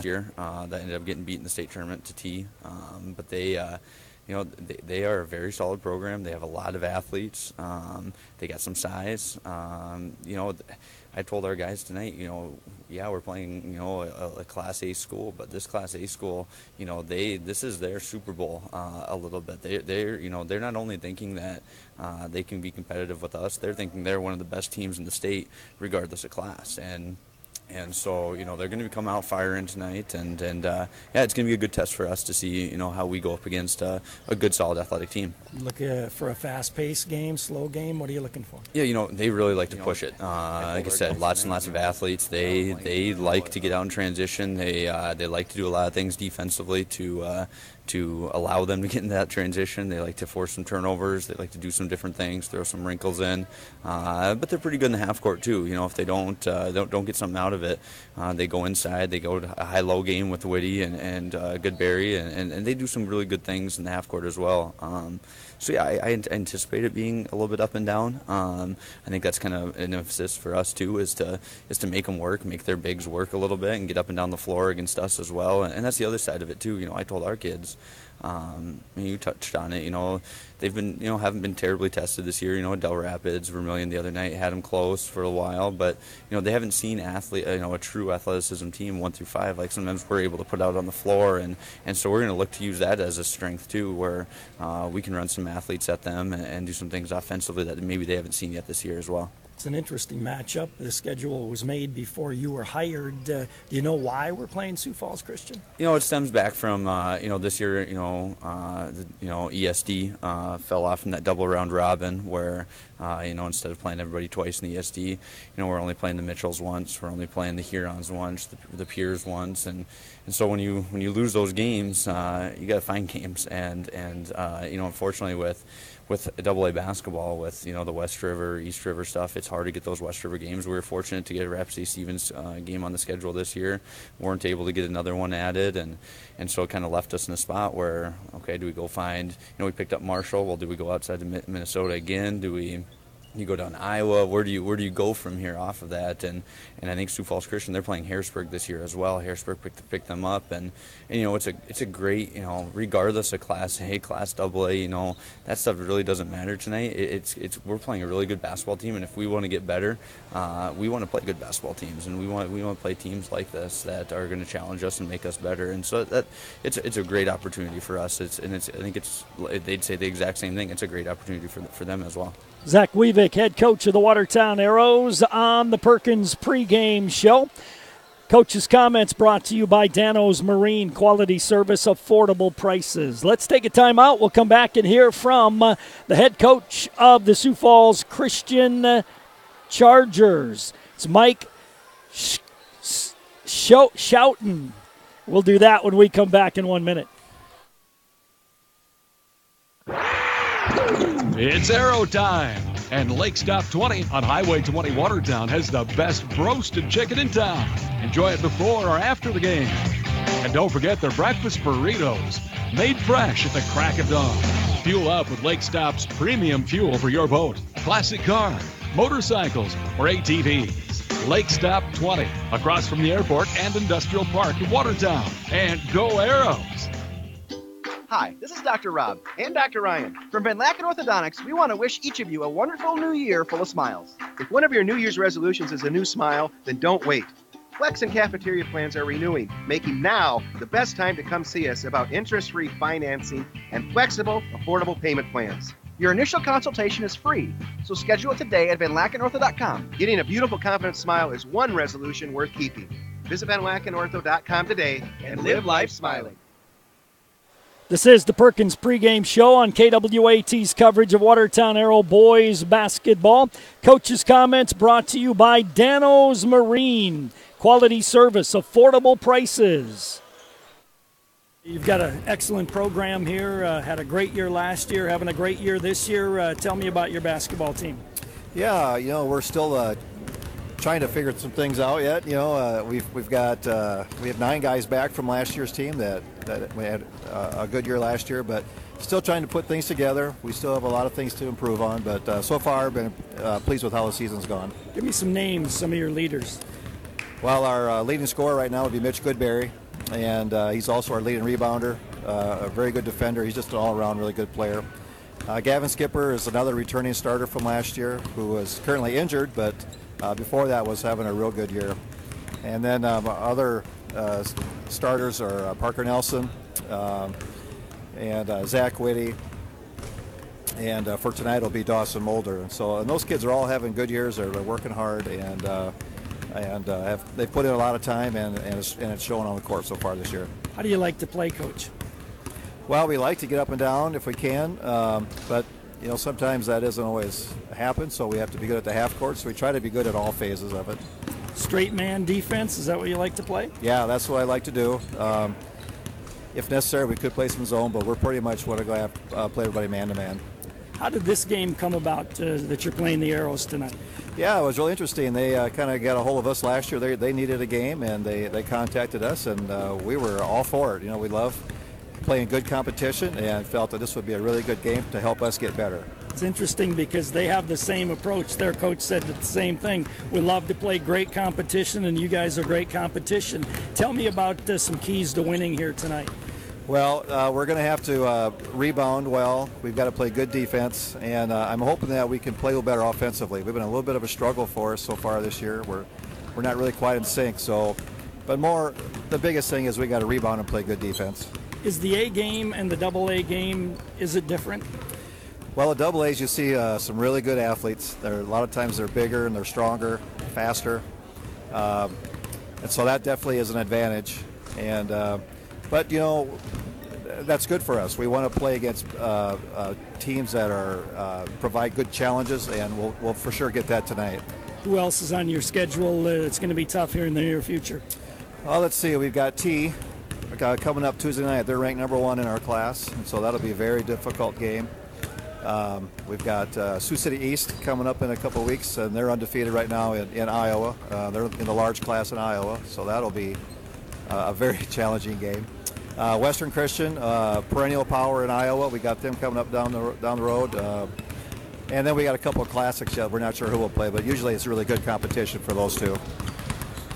year that ended up getting beat in the state tournament to T. But they they are a very solid program. They have a lot of athletes. They got some size. I told our guys tonight, yeah, we're playing, a Class A school, but this Class A school, this is their Super Bowl a little bit. They're not only thinking that they can be competitive with us, they're thinking they're one of the best teams in the state, regardless of class. And so, they're going to come out firing tonight, and yeah, it's going to be a good test for us to see, how we go up against a good, solid athletic team. Look for a fast-paced game, slow game. What are you looking for? Yeah, they really like to push it. Like I said, lots and lots of athletes. They like to get out in transition. They like to do a lot of things defensively to allow them to get in that transition. They like to force some turnovers. They like to do some different things, throw some wrinkles in. But they're pretty good in the half court too. If they don't get something out of it, they go inside. They go to a high-low game with Whitty and Goodberry, and they do some really good things in the half court as well. So yeah, I anticipate it being a little bit up and down. I think that's kind of an emphasis for us too, is to make them work, make their bigs work a little bit, and get up and down the floor against us as well. And that's the other side of it too. I told our kids, you touched on it. They've been, haven't been terribly tested this year. Del Rapids, Vermilion the other night had them close for a while, but they haven't seen a true athleticism team 1 through 5 like sometimes we're able to put out on the floor, and so we're going to look to use that as a strength too, where we can run some athletes at them and do some things offensively that maybe they haven't seen yet this year as well. It's an interesting matchup. The schedule was made before you were hired. Do you know why we're playing Sioux Falls Christian? It stems back from this year. ESD fell off in that double round robin where instead of playing everybody twice in the ESD, we're only playing the Mitchells once, we're only playing the Hurons once, the Piers once, and so when you lose those games, you got to find games, and unfortunately with AA basketball, with the West River, East River stuff, it's hard to get those West River games. We were fortunate to get a Rapid City Stevens game on the schedule this year. Weren't able to get another one added, and so it kind of left us in a spot where, okay, do we go find, we picked up Marshall, well, do we go outside to Minnesota again? You go down to Iowa, where do you go from here off of that? And I think Sioux Falls Christian, they're playing Harrisburg this year as well. Harrisburg picked them up, and it's a great, regardless of Class A, Class AA, that stuff really doesn't matter tonight. We're playing a really good basketball team, and if we want to get better, we want to play good basketball teams, and we want to play teams like this that are going to challenge us and make us better. And so that it's a great opportunity for us. I think they'd say the exact same thing. It's a great opportunity for them as well. Zach Weavick, head coach of the Watertown Arrows, on the Perkins pregame show. Coach's comments brought to you by Dano's Marine, quality service, affordable prices. Let's take a time out. We'll come back and hear from the head coach of the Sioux Falls Christian Chargers. It's Mike Schouten. We'll do that when we come back in 1 minute. It's Arrow time, and Lake Stop 20 on Highway 20 Watertown has the best roasted chicken in town. Enjoy it before or after the game. And don't forget their breakfast burritos, made fresh at the crack of dawn. Fuel up with Lake Stop's premium fuel for your boat, classic car, motorcycles, or ATVs. Lake Stop 20, across from the airport and industrial park in Watertown. And go Arrows! Hi, this is Dr. Rob and Dr. Ryan. From Van Laken Orthodontics, we want to wish each of you a wonderful new year full of smiles. If one of your New Year's resolutions is a new smile, then don't wait. Flex and cafeteria plans are renewing, making now the best time to come see us about interest-free financing and flexible, affordable payment plans. Your initial consultation is free, so schedule it today at VanLakenOrtho.com. Getting a beautiful, confident smile is one resolution worth keeping. Visit VanLakenOrtho.com today and live life smiling. This is the Perkins pregame show on KWAT's coverage of Watertown Arrow boys basketball. Coach's comments brought to you by Dano's Marine. Quality service, affordable prices. You've got an excellent program here. Had a great year last year, having a great year this year. Tell me about your basketball team. Yeah, we're still trying to figure some things out yet. We have 9 guys back from last year's team that we had a good year last year, but still trying to put things together. We still have a lot of things to improve on, but so far been pleased with how the season's gone. Give me some names, some of your leaders. Well, our leading scorer right now would be Mitch Goodberry. and he's also our leading rebounder, a very good defender. He's just an all-around really good player. Gavin Skipper is another returning starter from last year who is currently injured, but before that was having a real good year. And then other starters are Parker Nelson and Zach Whitty, and for tonight it'll be Dawson Mulder. And those kids are all having good years. They're working hard, and they've put in a lot of time, and it's showing on the court so far this year. How do you like to play, Coach? Well, we like to get up and down if we can, but sometimes that doesn't always happen, so we have to be good at the half court, so we try to be good at all phases of it. Straight man defense, is that what you like to play? Yeah, that's what I like to do. If necessary, we could play some zone, but we're pretty much want to go play everybody man-to-man. How did this game come about that you're playing the Arrows tonight? Yeah, it was really interesting. They kind of got a hold of us last year. They needed a game, and they contacted us, and we were all for it. We love playing good competition and felt that this would be a really good game to help us get better. It's interesting because they have the same approach. Their coach said the same thing. We love to play great competition, and you guys are great competition. Tell me about some keys to winning here tonight. Well, we're going to have to rebound well. We've got to play good defense, and I'm hoping that we can play a little better offensively. We've been a little bit of a struggle for us so far this year. We're not really quite in sync. But the biggest thing is we got to rebound and play good defense. Is the A game and the double A game, is it different? Well, at double A's you see some really good athletes. A lot of times they're bigger and they're stronger, faster, and so that definitely is an advantage. But that's good for us. We want to play against teams that provide good challenges, and we'll for sure get that tonight. Who else is on your schedule? It's going to be tough here in the near future. Well, let's see. We've got T coming up Tuesday night. They're ranked number 1 in our class, and so that'll be a very difficult game. We've got Sioux City East coming up in a couple of weeks, and they're undefeated right now in Iowa. They're in the large class in Iowa, so that'll be a very challenging game. Western Christian, perennial power in Iowa. We got them coming up down the road. And then we got a couple of classics yet. We're not sure who will play, but usually it's really good competition for those two.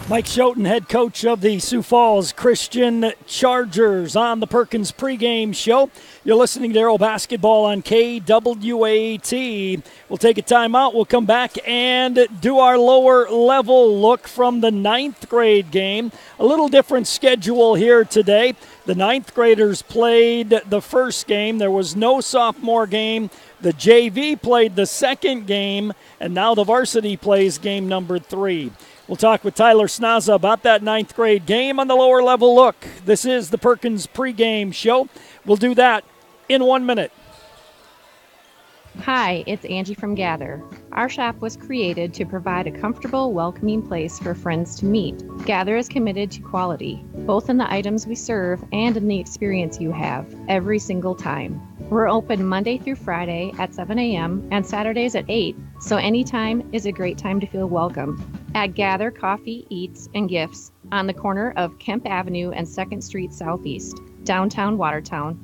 Mike Schoten, head coach of the Sioux Falls Christian Chargers, on the Perkins pregame show. You're listening to Arrow Basketball on KWAT. We'll take a timeout. We'll come back and do our lower level look from the 9th grade game. A little different schedule here today. The 9th graders played the first game. There was no sophomore game. The JV played the second game, and now the varsity plays game number 3. We'll talk with Tyler Snaza about that 9th grade game on the lower level look. This is the Perkins pregame show. We'll do that in 1 minute. Hi, it's Angie from Gather. Our shop was created to provide a comfortable, welcoming place for friends to meet. Gather is committed to quality, both in the items we serve and in the experience you have every single time. We're open Monday through Friday at 7 a.m. and Saturdays at 8, so anytime is a great time to feel welcome. At Gather Coffee, Eats, and Gifts on the corner of Kemp Avenue and 2nd Street Southeast, downtown Watertown,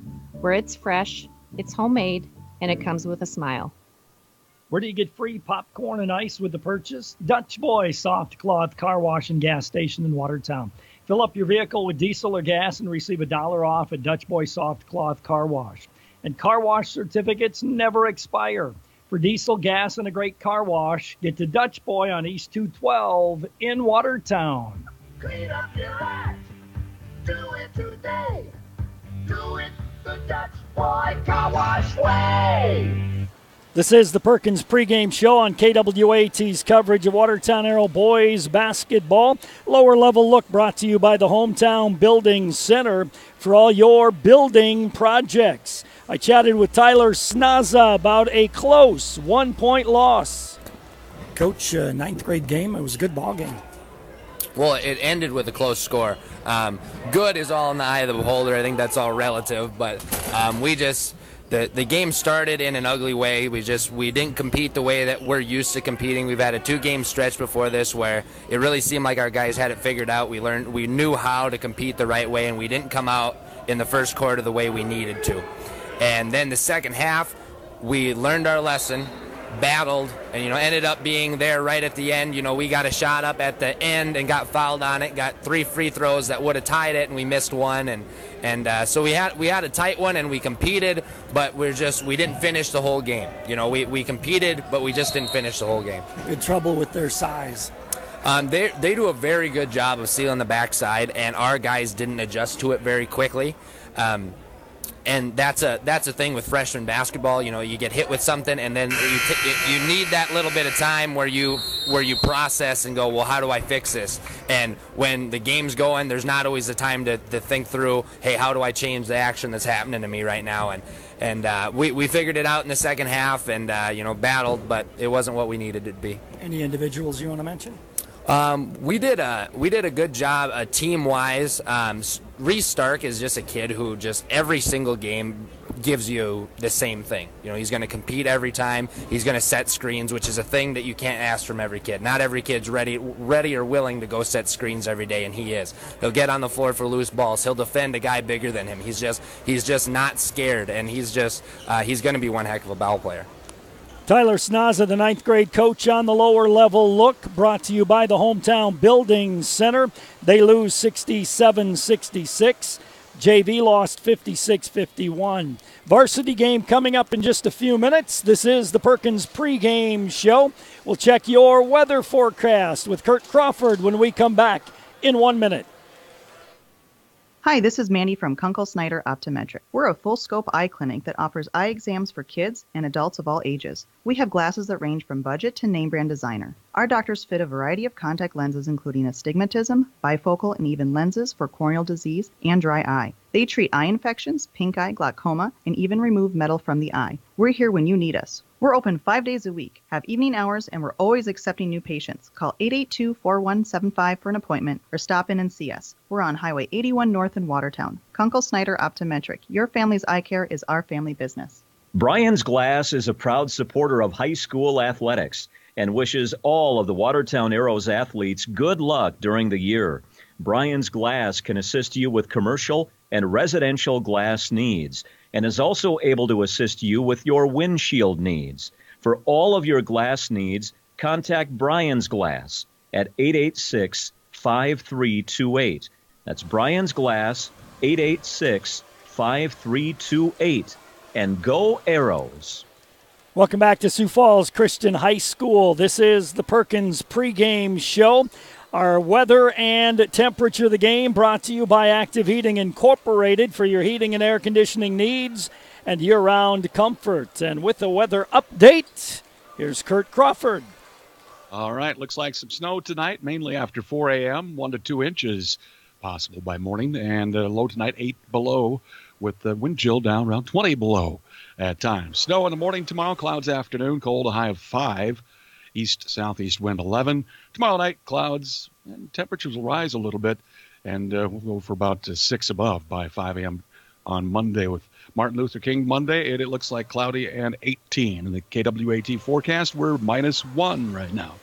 where it's fresh, it's homemade, and it comes with a smile. Where do you get free popcorn and ice with the purchase? Dutch Boy Soft Cloth Car Wash and Gas Station in Watertown. Fill up your vehicle with diesel or gas and receive $1 off at Dutch Boy Soft Cloth Car Wash. And car wash certificates never expire. For diesel, gas, and a great car wash, get to Dutch Boy on East 212 in Watertown. Clean up your act. Do it today. Do it the Dutch Boy Car Wash way. This is the Perkins pregame show on KWAT's coverage of Watertown Arrow boys basketball. Lower level look brought to you by the Hometown Building Center for all your building projects. I chatted with Tyler Snaza about a close 1-point loss. Coach, 9th grade game, it was a good ball game. Well, it ended with a close score. Good is all in the eye of the beholder. I think that's all relative, but the game started in an ugly way. We didn't compete the way that we're used to competing. We've had a 2-game stretch before this where it really seemed like our guys had it figured out. We knew how to compete the right way, and we didn't come out in the first quarter the way we needed to. And then the second half, we learned our lesson, battled and, ended up being there right at the end. We got a shot up at the end and got fouled on it, got 3 free throws that would have tied it, and we missed one. And so we had a tight one, and we competed, but we didn't finish the whole game. We competed, but we just didn't finish the whole game. Good trouble with their size. They do a very good job of sealing the backside, and our guys didn't adjust to it very quickly. And that's a thing with freshman basketball. You get hit with something, and then you need that little bit of time where you process and go, well, how do I fix this? And when the game's going, there's not always the time to think through, hey, how do I change the action that's happening to me right now? And we figured it out in the second half, and battled, but it wasn't what we needed it to be. Any individuals you want to mention? We did a good job team-wise. Reese Stark is just a kid who just every single game gives you the same thing. He's going to compete every time. He's going to set screens, which is a thing that you can't ask from every kid. Not every kid's ready or willing to go set screens every day, and he is. He'll get on the floor for loose balls. He'll defend a guy bigger than him. He's just not scared, and he's going to be one heck of a ball player. Tyler Snaza, the 9th grade coach on the lower level look, brought to you by the Hometown Building Center. They lose 67-66. JV lost 56-51. Varsity game coming up in just a few minutes. This is the Perkins pregame show. We'll check your weather forecast with Kurt Crawford when we come back in 1 minute. Hi, this is Mandy from Kunkel Snyder Optometric. We're a full-scope eye clinic that offers eye exams for kids and adults of all ages. We have glasses that range from budget to name-brand designer. Our doctors fit a variety of contact lenses including astigmatism, bifocal, and even lenses for corneal disease and dry eye. They treat eye infections, pink eye, glaucoma, and even remove metal from the eye. We're here when you need us. We're open 5 days a week, have evening hours, and we're always accepting new patients. Call 882-4175 for an appointment or stop in and see us. We're on Highway 81 North in Watertown. Kunkel Snyder Optometric. Your family's eye care is our family business. Brian's Glass is a proud supporter of high school athletics and wishes all of the Watertown Arrows athletes good luck during the year. Brian's Glass can assist you with commercial and residential glass needs and is also able to assist you with your windshield needs. For all of your glass needs, contact Brian's Glass at 886-5328. That's Brian's Glass, 886-5328. And go Arrows. Welcome back to Sioux Falls Christian High School. This is the Perkins pregame show. Our weather and temperature of the game brought to you by Active Heating Incorporated for your heating and air conditioning needs and year-round comfort. And with the weather update, here's Kurt Crawford. All right, looks like some snow tonight, mainly after 4 a.m., 1 to 2 inches possible by morning, and low tonight 8 below with the wind chill down around 20 below at times. Snow in the morning tomorrow, clouds afternoon, cold, a high of 5. East-southeast wind 11. Tomorrow night, clouds, and temperatures will rise a little bit, and we'll go for about 6 above by 5 a.m. on Monday with Martin Luther King Monday, and it looks like cloudy and 18. In the KWAT forecast, we're -1 right now.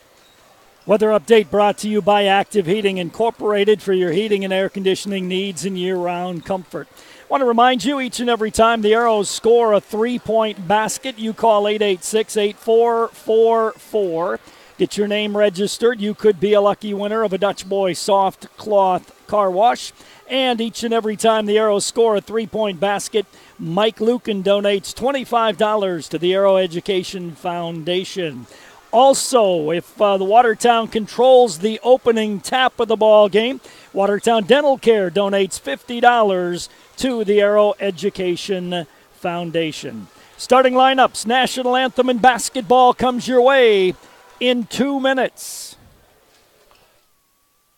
Weather update brought to you by Active Heating Incorporated for your heating and air conditioning needs and year-round comfort. I want to remind you, each and every time the Arrows score a three-point basket, you call 886-8444. Get your name registered. You could be a lucky winner of a Dutch Boy soft cloth car wash. And each and every time the Arrows score a three-point basket, Mike Lucan donates $25 to the Arrow Education Foundation. Also, if the Watertown controls the opening tap of the ball game, Watertown Dental Care donates $50 to the Arrow Education Foundation. Starting lineups, national anthem and basketball comes your way in 2 minutes.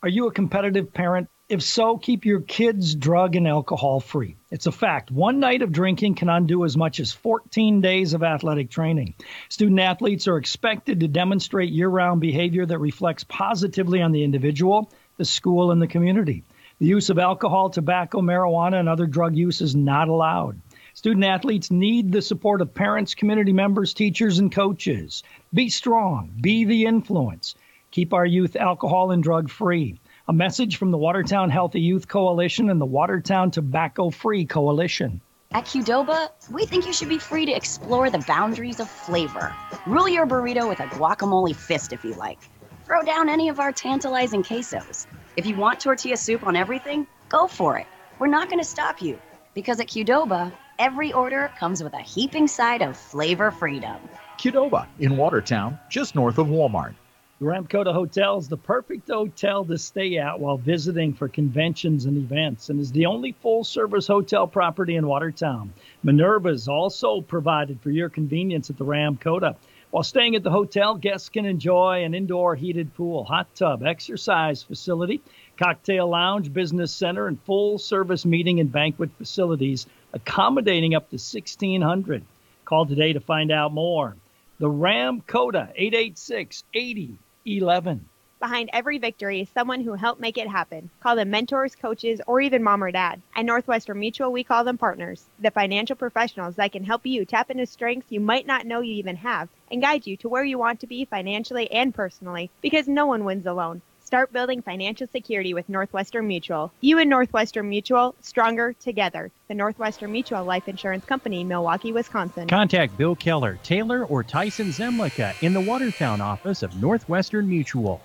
Are you a competitive parent? If so, keep your kids drug and alcohol free. It's a fact. One night of drinking can undo as much as 14 days of athletic training. Student athletes are expected to demonstrate year-round behavior that reflects positively on the individual, the school, and the community. The use of alcohol, tobacco, marijuana, and other drug use is not allowed. Student athletes need the support of parents, community members, teachers, and coaches. Be strong. Be the influence. Keep our youth alcohol and drug free. A message from the Watertown Healthy Youth Coalition and the Watertown Tobacco Free Coalition. At Qdoba, we think you should be free to explore the boundaries of flavor. Rule your burrito with a guacamole fist if you like. Throw down any of our tantalizing quesos. If you want tortilla soup on everything, go for it. We're not going to stop you. Because at Qdoba, every order comes with a heaping side of flavor freedom. Qdoba in Watertown, just north of Walmart. The Ramkota Hotel is the perfect hotel to stay at while visiting for conventions and events, and is the only full-service hotel property in Watertown. Minerva is also provided for your convenience at the Ramkota. While staying at the hotel, guests can enjoy an indoor heated pool, hot tub, exercise facility, cocktail lounge, business center, and full-service meeting and banquet facilities, accommodating up to 1,600. Call today to find out more. The Ramkota, 886-8011. Behind every victory is someone who helped make it happen. Call them mentors, coaches, or even mom or dad. At Northwestern Mutual, we call them partners, the financial professionals that can help you tap into strengths you might not know you even have and guide you to where you want to be financially and personally, because no one wins alone. Start building financial security with Northwestern Mutual. You and Northwestern Mutual, stronger together. The Northwestern Mutual Life Insurance Company, Milwaukee, Wisconsin. Contact Bill Keller, Taylor, or Tyson Zemlicka in the Watertown office of Northwestern Mutual.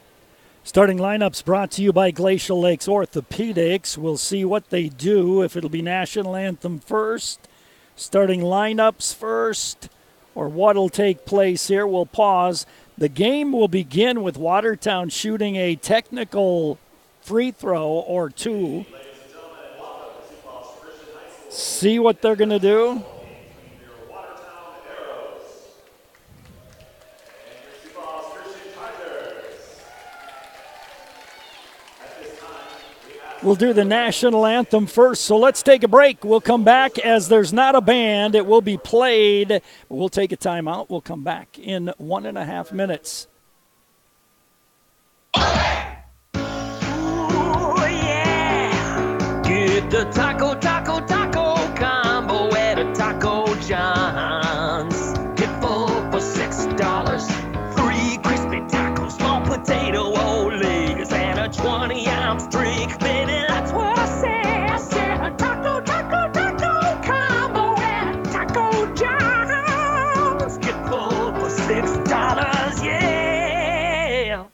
Starting lineups brought to you by Glacial Lakes Orthopedics. We'll see what they do, if it'll be National Anthem first, starting lineups first, or what'll take place here. We'll pause. The game will begin with Watertown shooting a technical free throw or two. See what they're going to do. We'll do the national anthem first, so let's take a break. We'll come back as there's not a band. It will be played. We'll take a timeout. We'll come back in 1.5 minutes. Ooh, yeah. Get the taco combo at a Taco John's. Get full for $6. 3 crispy tacos, small potato oles, and a 20-ounce drink. Baby, that's what I said. I said a taco combo at Taco John's. Get full for $6, yeah.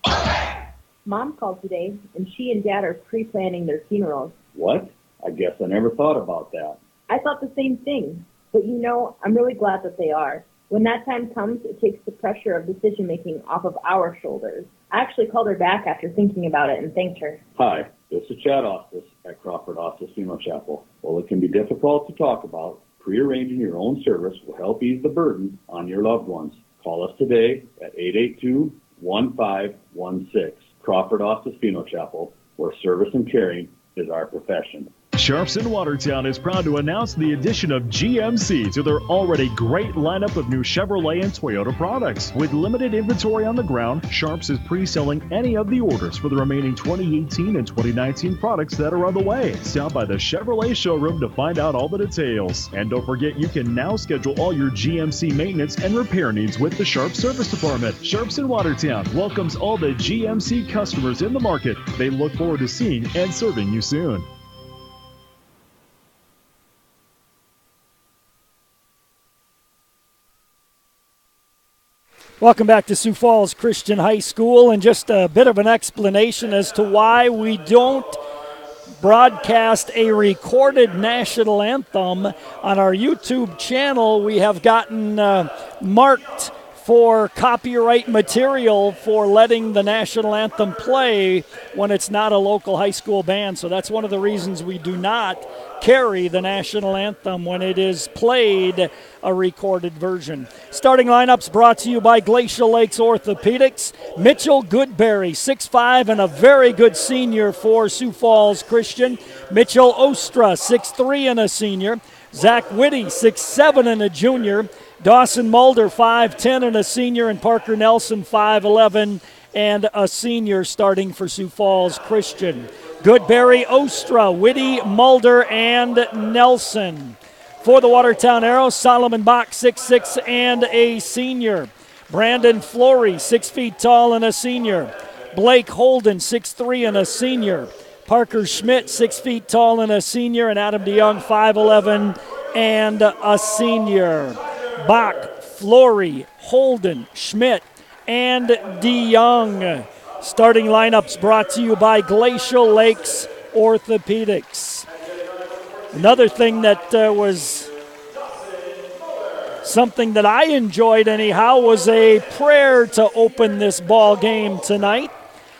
Mom called today, and she and Dad are pre-planning their funerals. What? I guess I never thought about that. I thought the same thing. But you know, I'm really glad that they are. When that time comes, it takes the pressure of decision-making off of our shoulders. I actually called her back after thinking about it and thanked her. Hi, this is Chad Ostis at Crawford Ostis Funeral Chapel. While it can be difficult to talk about, prearranging your own service will help ease the burden on your loved ones. Call us today at 882-1516. Crawford Ostis Funeral Chapel, where service and caring is our profession. Sharps in Watertown is proud to announce the addition of GMC to their already great lineup of new Chevrolet and Toyota products. With limited inventory on the ground, Sharps is pre-selling any of the orders for the remaining 2018 and 2019 products that are on the way. Stop by the Chevrolet showroom to find out all the details. And don't forget, you can now schedule all your GMC maintenance and repair needs with the Sharps Service Department. Sharps in Watertown welcomes all the GMC customers in the market. They look forward to seeing and serving you soon. Welcome back to Sioux Falls Christian High School, and just a bit of an explanation as to why we don't broadcast a recorded national anthem on our YouTube channel. We have gotten marked for copyright material for letting the national anthem play when it's not a local high school band. So that's one of the reasons we do not carry the national anthem when it is played a recorded version. Starting lineups brought to you by Glacial Lakes Orthopedics. Mitchell Goodberry, 6'5", and a very good senior for Sioux Falls Christian. Mitchell Ostra, 6'3", and a senior. Zach Whitty, 6'7", and a junior. Dawson Mulder, 5'10", and a senior. And Parker Nelson, 5'11", and a senior, starting for Sioux Falls Christian. Goodberry, Ostra, Whitty, Mulder, and Nelson. For the Watertown Arrows, Solomon Bach, 6'6", and a senior. Brandon Flory, 6 feet tall and a senior. Blake Holden, 6'3", and a senior. Parker Schmidt, 6 feet tall and a senior. And Adam DeYoung, 5'11", and a senior. Bach, Flory, Holden, Schmidt, and DeYoung. Starting lineups brought to you by Glacial Lakes Orthopedics. Another thing that was something that I enjoyed anyhow was a prayer to open this ball game tonight.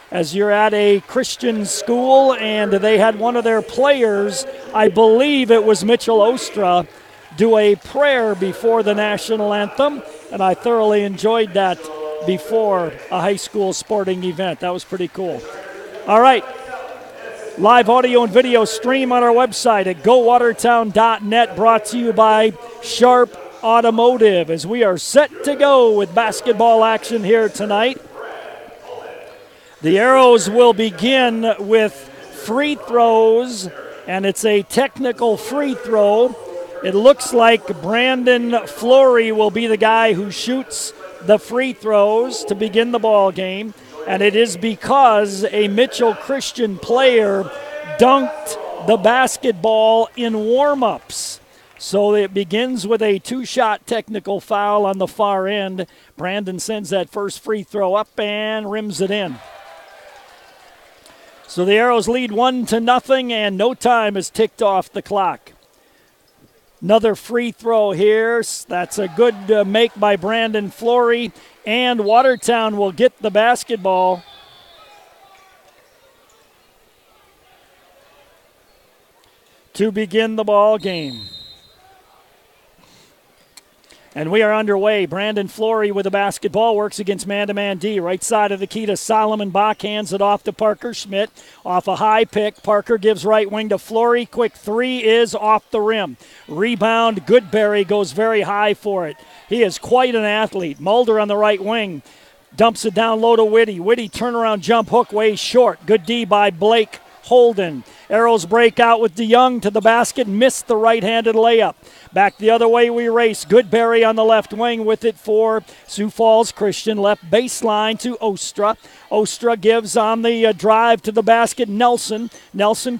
As you're at a Christian school and they had one of their players, I believe it was Mitchell Ostra, do a prayer before the national anthem, and I thoroughly enjoyed that before a high school sporting event. That was pretty cool. All right. Live audio and video stream on our website at gowatertown.net, brought to you by Sharp Automotive, as we are set to go with basketball action here tonight. The Arrows will begin with free throws, and it's a technical free throw. It looks like Brandon Flory will be the guy who shoots the free throws to begin the ball game, and it is because a Mitchell Christian player dunked the basketball in warm-ups. So it begins with a two-shot technical foul on the far end. Brandon sends that first free throw up and rims it in. So the Arrows lead 1-0, and no time is ticked off the clock. Another free throw here. That's a good make by Brandon Flory, and Watertown will get the basketball. To begin the ball game. And we are underway. Brandon Flory with the basketball, works against man-to-man D. Right side of the key to Solomon Bach, hands it off to Parker Schmidt. Off a high pick, Parker gives right wing to Flory. Quick three is off the rim. Rebound, Goodberry goes very high for it. He is quite an athlete. Mulder on the right wing dumps it down low to Whitty. Whitty turnaround jump hook way short. Good D by Blake Holden. Arrows break out with DeYoung to the basket, missed the right-handed layup. Back the other way we race. Goodberry on the left wing with it for Sioux Falls Christian. Left baseline to Ostra. Ostra gives on the drive to the basket. Nelson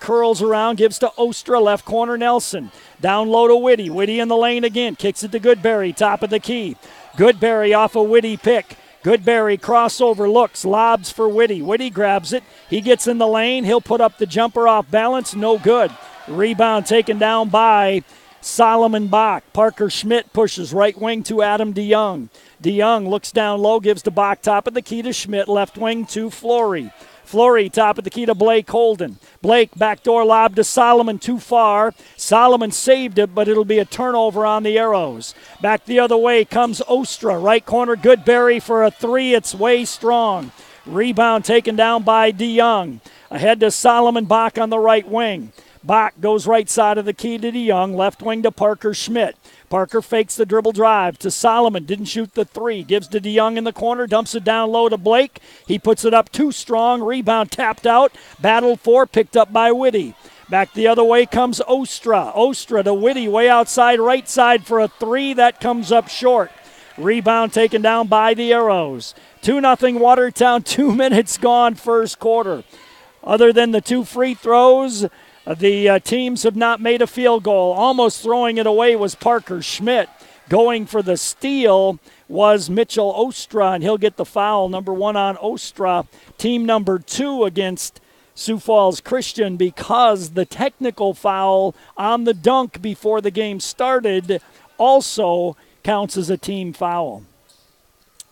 curls around, gives to Ostra. Left corner Nelson. Down low to Whitty. Whitty in the lane again. Kicks it to Goodberry, top of the key. Goodberry off a Whitty pick. Goodberry crossover, looks, lobs for Whitty. Whitty grabs it. He gets in the lane. He'll put up the jumper off balance. No good. Rebound taken down by Solomon Bach. Parker Schmidt pushes right wing to Adam DeYoung. DeYoung looks down low, gives to Bach, top of the key to Schmidt. Left wing to Flory. Flory, top of the key to Blake Holden. Blake, backdoor lob to Solomon, too far. Solomon saved it, but it'll be a turnover on the Arrows. Back the other way comes Ostra. Right corner, Goodberry for a three. It's way strong. Rebound taken down by DeYoung. Ahead to Solomon Bach on the right wing. Bach goes right side of the key to DeYoung. Left wing to Parker Schmidt. Parker fakes the dribble drive to Solomon. Didn't shoot the three. Gives to DeYoung in the corner. Dumps it down low to Blake. He puts it up too strong. Rebound tapped out. Battled for. Picked up by Whitty. Back the other way comes Ostra. Ostra to Whitty way outside right side for a three. That comes up short. Rebound taken down by the Arrows. 2-0 Watertown. 2 minutes gone first quarter. Other than the two free throws, the teams have not made a field goal. Almost throwing it away was Parker Schmidt. Going for the steal was Mitchell Ostra, and he'll get the foul. Number 1 on Ostra. Team number 2 against Sioux Falls Christian, because the technical foul on the dunk before the game started also counts as a team foul.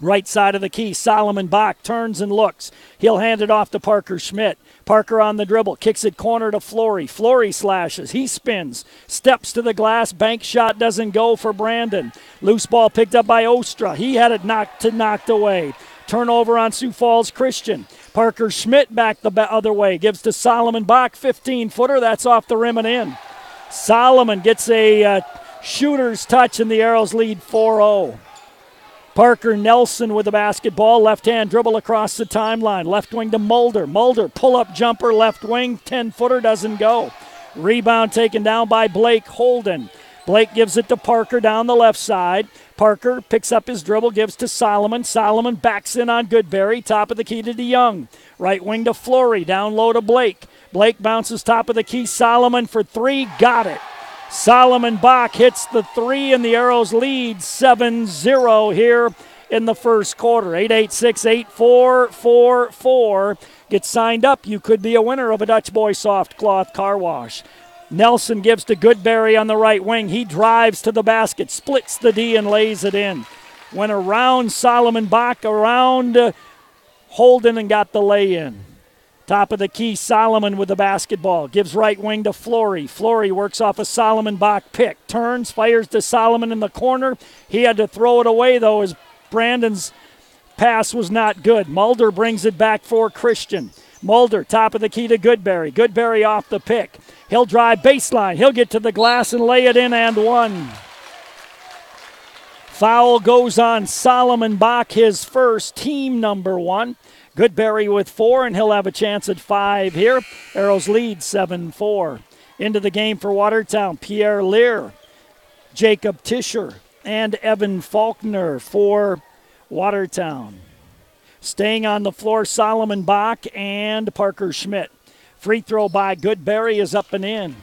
Right side of the key, Solomon Bach turns and looks. He'll hand it off to Parker Schmidt. Parker on the dribble, kicks it corner to Flory. Flory slashes, he spins, steps to the glass, bank shot doesn't go for Brandon. Loose ball picked up by Ostra. He had it knocked away. Turnover on Sioux Falls Christian. Parker Schmidt back the other way, gives to Solomon Bach, 15-footer, that's off the rim and in. Solomon gets a shooter's touch, and the Arrows lead 4-0. Parker Nelson with the basketball. Left-hand dribble across the timeline. Left wing to Mulder. Mulder, pull-up jumper, left wing. 10-footer doesn't go. Rebound taken down by Blake Holden. Blake gives it to Parker down the left side. Parker picks up his dribble, gives to Solomon. Solomon backs in on Goodberry. Top of the key to DeYoung. Right wing to Flory. Down low to Blake. Blake bounces top of the key. Solomon for three. Got it. Solomon Bach hits the three, and the Arrows lead 7-0 here in the first quarter. 886-8444. Get signed up. You could be a winner of a Dutch Boy Soft Cloth Car Wash. Nelson gives to Goodberry on the right wing. He drives to the basket, splits the D, and lays it in. Went around Solomon Bach, around Holden, and got the lay-in. Top of the key, Solomon with the basketball. Gives right wing to Flory. Flory works off a Solomon Bach pick. Turns, fires to Solomon in the corner. He had to throw it away, though, as Brandon's pass was not good. Mulder brings it back for Christian. Mulder, top of the key to Goodberry. Goodberry off the pick. He'll drive baseline. He'll get to the glass and lay it in and one. Foul goes on Solomon Bach, his first, team number 1. Goodberry with 4, and he'll have a chance at 5 here. Arrows lead 7-4. Into the game for Watertown, Pierre Lear, Jacob Tischer, and Evan Faulkner for Watertown. Staying on the floor, Solomon Bach and Parker Schmidt. Free throw by Goodberry is up and in.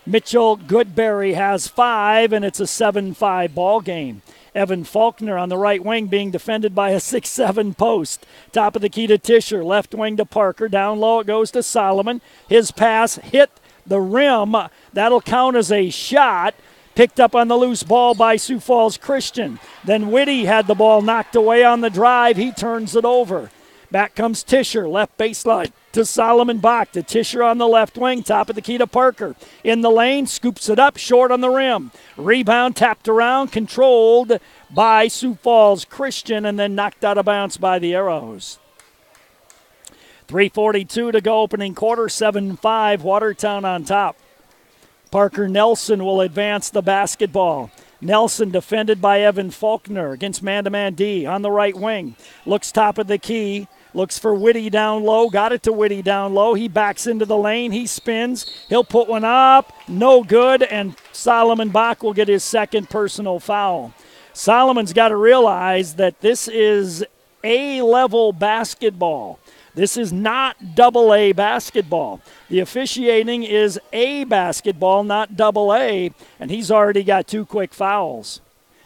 Mitchell Goodberry has 5, and it's a 7-5 ball game. Evan Faulkner on the right wing being defended by a 6-7 post. Top of the key to Tischer, left wing to Parker. Down low it goes to Solomon. His pass hit the rim. That'll count as a shot. Picked up on the loose ball by Sioux Falls Christian. Then Whitty had the ball knocked away on the drive. He turns it over. Back comes Tischer, left baseline to Solomon Bach. To Tischer on the left wing, top of the key to Parker. In the lane, scoops it up, short on the rim. Rebound tapped around, controlled by Sioux Falls Christian, and then knocked out of bounds by the Arrows. 3:42 to go, opening quarter, 7-5, Watertown on top. Parker Nelson will advance the basketball. Nelson defended by Evan Faulkner against man-to-man D on the right wing. Looks top of the key. Looks for Whitty down low. Got it to Whitty down low. He backs into the lane. He spins. He'll put one up. No good. And Solomon Bach will get his second personal foul. Solomon's got to realize that this is A-level basketball. This is not AA basketball. The officiating is A basketball, not AA, and he's already got 2 quick fouls.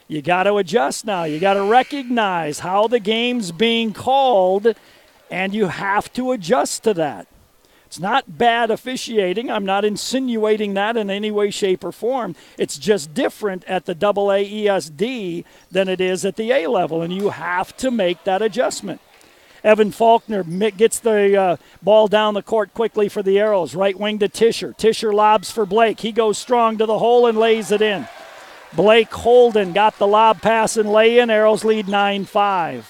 You got to adjust now. You got to recognize how the game's being called, and you have to adjust to that. It's not bad officiating. I'm not insinuating that in any way, shape, or form. It's just different at the AA ESD than it is at the A level, and you have to make that adjustment. Evan Faulkner gets the ball down the court quickly for the Arrows. Right wing to Tischer. Tischer lobs for Blake. He goes strong to the hole and lays it in. Blake Holden got the lob pass and lay in. Arrows lead 9-5.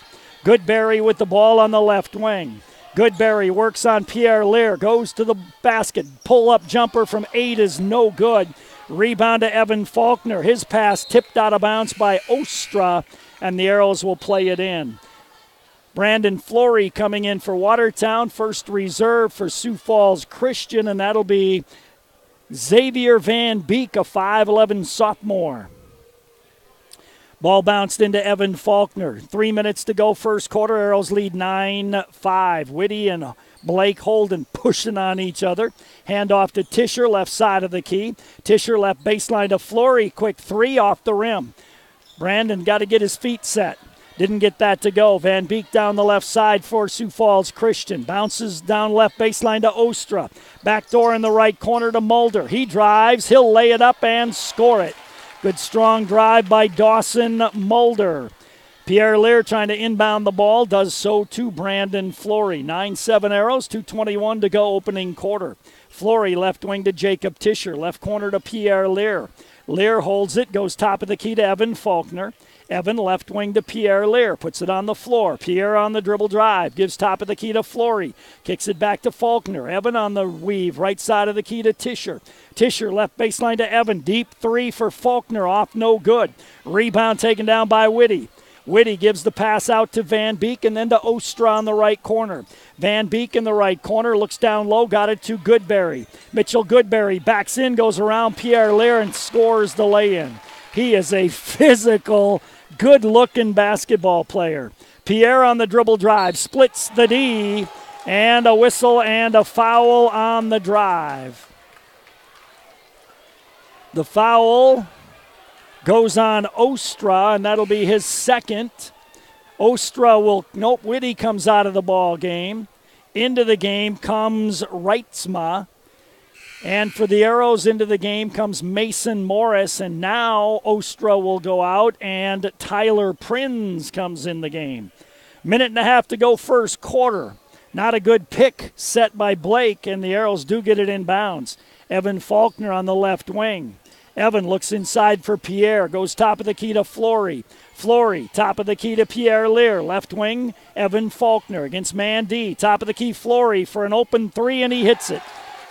Goodberry with the ball on the left wing. Goodberry works on Pierre Lear. Goes to the basket. Pull-up jumper from 8 is no good. Rebound to Evan Faulkner. His pass tipped out of bounds by Ostra, and the Arrows will play it in. Brandon Flory coming in for Watertown. First reserve for Sioux Falls Christian, and that'll be Xavier Van Beek, a 5'11 sophomore. Ball bounced into Evan Faulkner. 3 minutes to go, first quarter. Arrows lead 9-5. Whitty and Blake Holden pushing on each other. Hand off to Tischer, left side of the key. Tischer left baseline to Flory. Quick 3 off the rim. Brandon got to get his feet set. Didn't get that to go. Van Beek down the left side for Sioux Falls Christian. Bounces down left baseline to Ostra. Backdoor in the right corner to Mulder. He drives. He'll lay it up and score it. Good strong drive by Dawson Mulder. Pierre Lear trying to inbound the ball. Does so to Brandon Flory. 9-7 Arrows. 2:21 to go opening quarter. Flory left wing to Jacob Tischer. Left corner to Pierre Lear. Lear holds it. Goes top of the key to Evan Faulkner. Evan left wing to Pierre Lear. Puts it on the floor. Pierre on the dribble drive. Gives top of the key to Flory. Kicks it back to Faulkner. Evan on the weave. Right side of the key to Tischer. Tischer left baseline to Evan. Deep 3 for Faulkner. Off no good. Rebound taken down by Whitty. Whitty gives the pass out to Van Beek and then to Ostra on the right corner. Van Beek in the right corner. Looks down low. Got it to Goodberry. Mitchell Goodberry backs in. Goes around Pierre Lear and scores the lay-in. He is a physical, good-looking basketball player. Pierre on the dribble drive, splits the D, and a whistle and a foul on the drive. The foul goes on Ostra, and that'll be his second. Ostra will, nope, Whitty comes out of the ball game. Into the game comes Reitzma. And for the Arrows, into the game comes Mason Morris. And now Ostra will go out, and Tyler Prinz comes in the game. Minute and a half to go first quarter. Not a good pick set by Blake, and the Arrows do get it in bounds. Evan Faulkner on the left wing. Evan looks inside for Pierre, goes top of the key to Flory. Flory, top of the key to Pierre Lear. Left wing, Evan Faulkner against Mandy. Top of the key, Flory for an open three, and he hits it.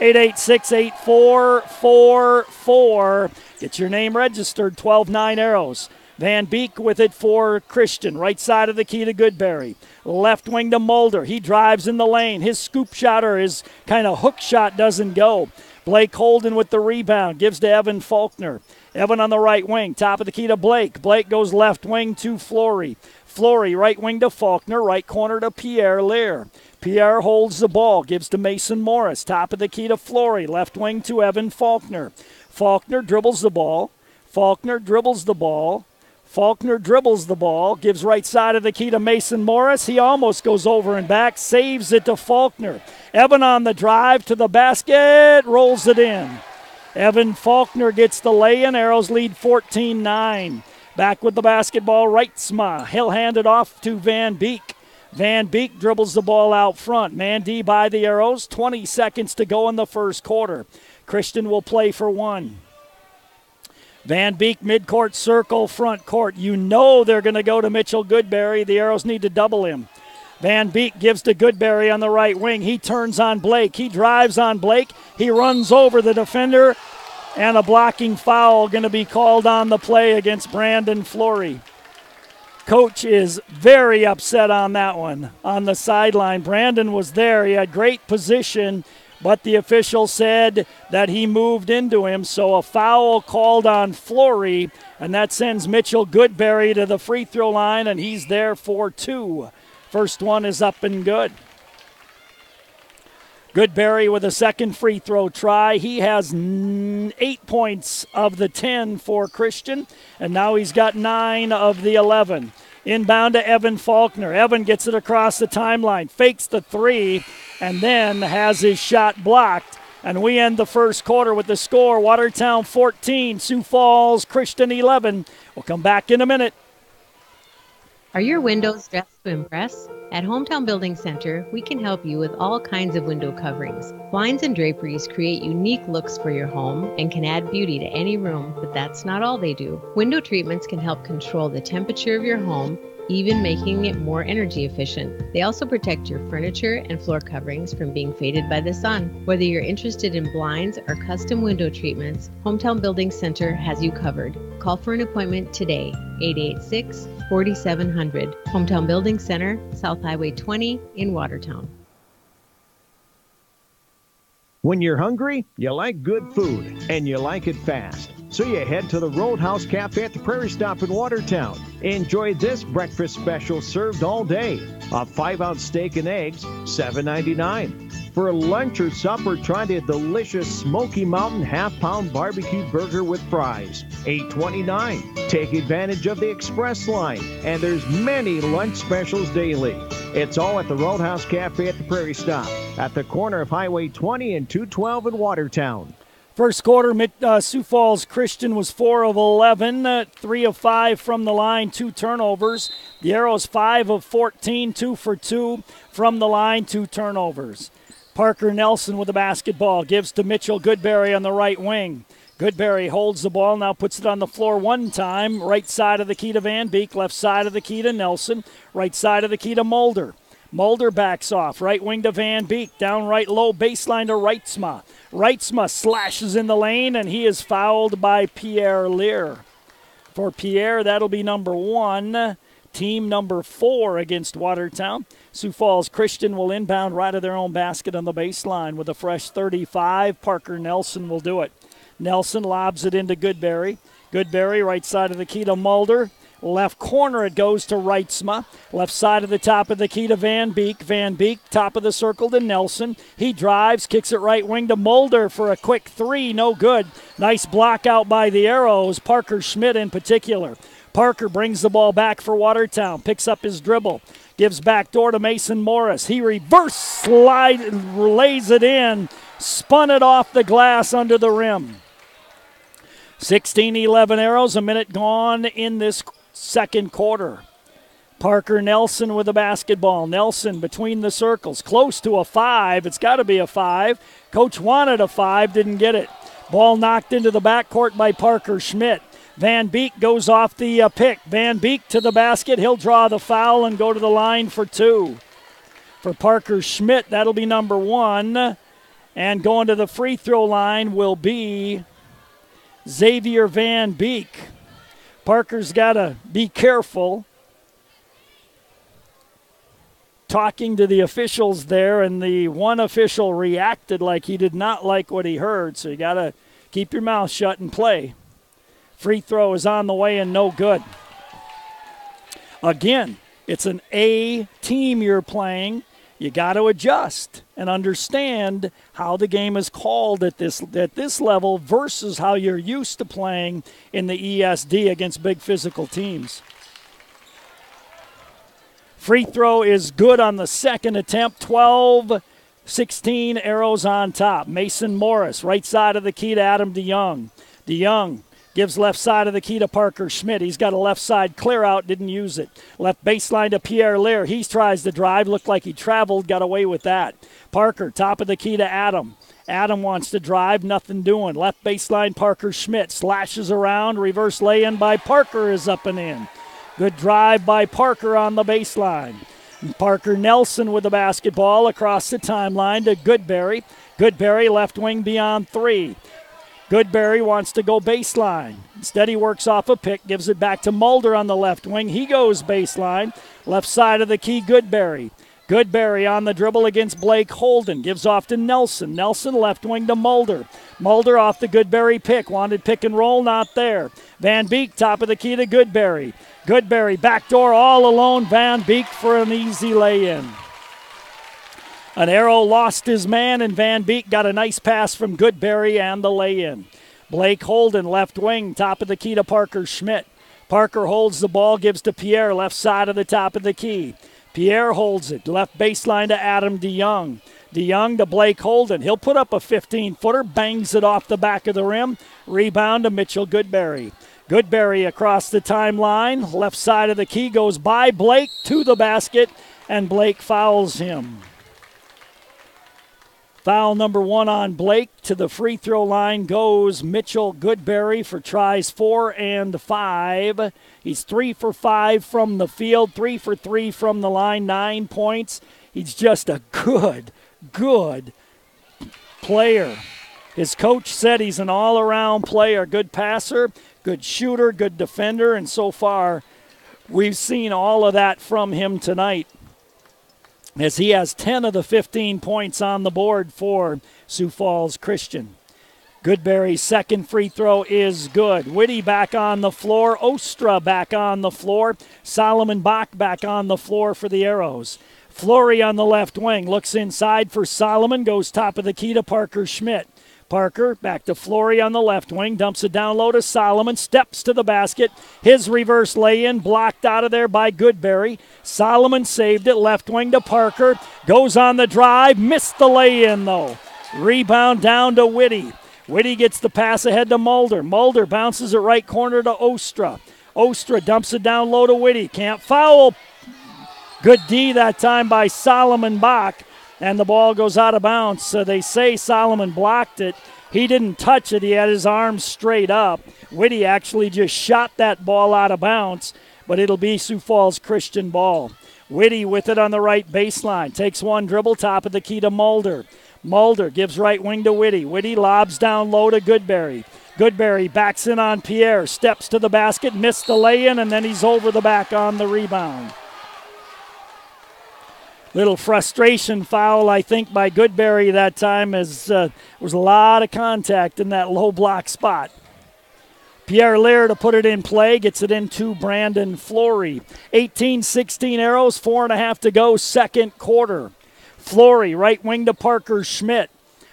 886-8444. Get your name registered, 12-9 Arrows. Van Beek with it for Christian. Right side of the key to Goodberry. Left wing to Mulder. He drives in the lane. His scoop shot or his kind of hook shot doesn't go. Blake Holden with the rebound. Gives to Evan Faulkner. Evan on the right wing. Top of the key to Blake. Blake goes left wing to Flory. Flory right wing to Faulkner. Right corner to Pierre Lear. Pierre holds the ball. Gives to Mason Morris. Top of the key to Flory. Left wing to Evan Faulkner. Faulkner dribbles the ball. Faulkner dribbles the ball. Faulkner dribbles the ball, gives right side of the key to Mason Morris. He almost goes over and back, saves it to Faulkner. Evan on the drive to the basket, rolls it in. Evan Faulkner gets the lay-in. Arrows lead 14-9. Back with the basketball, Reitzma. He'll hand it off to Van Beek. Van Beek dribbles the ball out front. Mandy by the Arrows. 20 seconds to go in the first quarter. Christian will play for one. Van Beek, midcourt circle, front court. You know they're going to go to Mitchell Goodberry. The Arrows need to double him. Van Beek gives to Goodberry on the right wing. He turns on Blake. He drives on Blake. He runs over the defender, and a blocking foul going to be called on the play against Brandon Flory. Coach is very upset on that one on the sideline. Brandon was there. He had great position, but the official said that he moved into him, so a foul called on Flory, and that sends Mitchell Goodberry to the free throw line, and he's there for two. First one is up and good. Goodberry with a second free throw try. He has 8 points of the 10 for Christian, and now he's got 9 of the 11. Inbound to Evan Faulkner. Evan gets it across the timeline, fakes the three, and then has his shot blocked. And we end the first quarter with the score, Watertown 14, Sioux Falls Christian 11. We'll come back in a minute. Are your windows dressed to impress? At Hometown Building Center, we can help you with all kinds of window coverings. Blinds and draperies create unique looks for your home and can add beauty to any room, but that's not all they do. Window treatments can help control the temperature of your home, even making it more energy efficient. They also protect your furniture and floor coverings from being faded by the sun. Whether you're interested in blinds or custom window treatments, Hometown Building Center has you covered. Call for an appointment today, 886-4700. Hometown Building Center, South Highway 20 in Watertown. When you're hungry, you like good food, and you like it fast. So you head to the Roadhouse Cafe at the Prairie Stop in Watertown. Enjoy this breakfast special served all day. A 5-ounce steak and eggs, $7.99. For lunch or supper, try the delicious Smoky Mountain half-pound barbecue burger with fries, $8.29. Take advantage of the Express line, and there's many lunch specials daily. It's all at the Roadhouse Cafe at the Prairie Stop, at the corner of Highway 20 and 212 in Watertown. First quarter, Sioux Falls Christian was 4 of 11, 3 of 5 from the line, 2 turnovers. The Arrows 5 of 14, 2 for 2 from the line, 2 turnovers. Parker Nelson with the basketball, gives to Mitchell Goodberry on the right wing. Goodberry holds the ball, now puts it on the floor one time. Right side of the key to Van Beek, left side of the key to Nelson, right side of the key to Mulder. Mulder backs off, right wing to Van Beek, down right low, baseline to Reitzma. Reitzma slashes in the lane, and he is fouled by Pierre Lear. For Pierre, that'll be number 1, team number 4 against Watertown. Sioux Falls Christian will inbound right of their own basket on the baseline with a fresh 35. Parker Nelson will do it. Nelson lobs it into Goodberry. Goodberry right side of the key to Mulder. Left corner it goes to Reitzma. Left side of the top of the key to Van Beek. Van Beek, top of the circle to Nelson. He drives, kicks it right wing to Mulder for a quick three. No good. Nice block out by the Arrows, Parker Schmidt in particular. Parker brings the ball back for Watertown, picks up his dribble, gives back door to Mason Morris. He reverse slide, lays it in, spun it off the glass under the rim. 16-11 Arrows, a minute gone in this second quarter. Parker Nelson with the basketball. Nelson between the circles, close to a 5. It's got to be a 5. Coach wanted a 5, didn't get it. Ball knocked into the backcourt by Parker Schmidt. Van Beek goes off the pick. Van Beek to the basket. He'll draw the foul and go to the line for 2. For Parker Schmidt, that'll be number 1. And going to the free throw line will be Xavier Van Beek. Parker's got to be careful. Talking to the officials there, and the one official reacted like he did not like what he heard, so you got to keep your mouth shut and play. Free throw is on the way and no good. Again, it's an A team you're playing. You got to adjust and understand how the game is called at this level versus how you're used to playing in the ESD against big physical teams. Free throw is good on the second attempt. 12-16 Arrows on top. Mason Morris, right side of the key to Adam DeYoung. DeYoung gives left side of the key to Parker Schmidt. He's got a left side clear out, didn't use it. Left baseline to Pierre Lear. He tries to drive, looked like he traveled, got away with that. Parker, top of the key to Adam. Adam wants to drive, nothing doing. Left baseline, Parker Schmidt slashes around. Reverse lay-in by Parker is up and in. Good drive by Parker on the baseline. Parker Nelson with the basketball across the timeline to Goodberry. Goodberry left wing beyond 3. Goodberry wants to go baseline. Instead, he works off a pick, gives it back to Mulder on the left wing. He goes baseline. Left side of the key, Goodberry. Goodberry on the dribble against Blake Holden. Gives off to Nelson. Nelson left wing to Mulder. Mulder off the Goodberry pick. Wanted pick and roll, not there. Van Beek, top of the key to Goodberry. Goodberry, backdoor all alone. Van Beek for an easy lay-in. An Arrow lost his man, and Van Beek got a nice pass from Goodberry and the lay-in. Blake Holden, left wing, top of the key to Parker Schmidt. Parker holds the ball, gives to Pierre, left side of the top of the key. Pierre holds it, left baseline to Adam DeYoung. DeYoung to Blake Holden. He'll put up a 15-footer, bangs it off the back of the rim. Rebound to Mitchell Goodberry. Goodberry across the timeline, left side of the key, goes by Blake to the basket, and Blake fouls him. Foul number 1 on Blake. To the free throw line goes Mitchell Goodberry for tries 4 and 5. He's 3 for 5 from the field, 3 for 3 from the line, 9 points. He's just a good player. His coach said he's an all-around player, good passer, good shooter, good defender, and so far we've seen all of that from him tonight, as he has 10 of the 15 points on the board for Sioux Falls Christian. Goodberry's second free throw is good. Whitty back on the floor. Ostra back on the floor. Solomon Bach back on the floor for the Arrows. Flory on the left wing. Looks inside for Solomon. Goes top of the key to Parker Schmidt. Parker back to Flory on the left wing. Dumps it down low to Solomon. Steps to the basket. His reverse lay-in blocked out of there by Goodberry. Solomon saved it. Left wing to Parker. Goes on the drive. Missed the lay-in though. Rebound down to Whitty. Whitty gets the pass ahead to Mulder. Mulder bounces it right corner to Ostra. Ostra dumps it down low to Whitty. Can't foul. Good D that time by Solomon Bach. And the ball goes out of bounds. So they say Solomon blocked it. He didn't touch it. He had his arms straight up. Whitty actually just shot that ball out of bounds, but it'll be Sioux Falls Christian ball. Whitty with it on the right baseline. Takes one dribble, top of the key to Mulder. Mulder gives right wing to Whitty. Whitty lobs down low to Goodberry. Goodberry backs in on Pierre. Steps to the basket, missed the lay-in, and then he's over the back on the rebound. Little frustration foul, I think, by Goodberry that time, as there was a lot of contact in that low block spot. Pierre Lear to put it in play, gets it into Brandon Flory. 18-16 Arrows, 4.5 to go, second quarter. Flory, right wing to Parker Schmidt.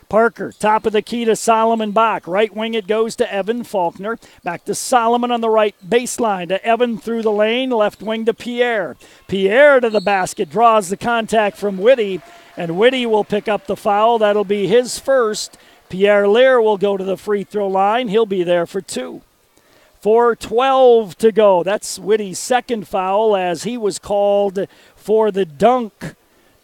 Parker, top of the key to Solomon Bach. Right wing it goes to Evan Faulkner. Back to Solomon on the right baseline. To Evan through the lane. Left wing to Pierre. Pierre to the basket. Draws the contact from Whitty. And Whitty will pick up the foul. That'll be his first. Pierre Lear will go to the free throw line. He'll be there for 2. 4:12 to go. That's Whitty's second foul as he was called for the dunk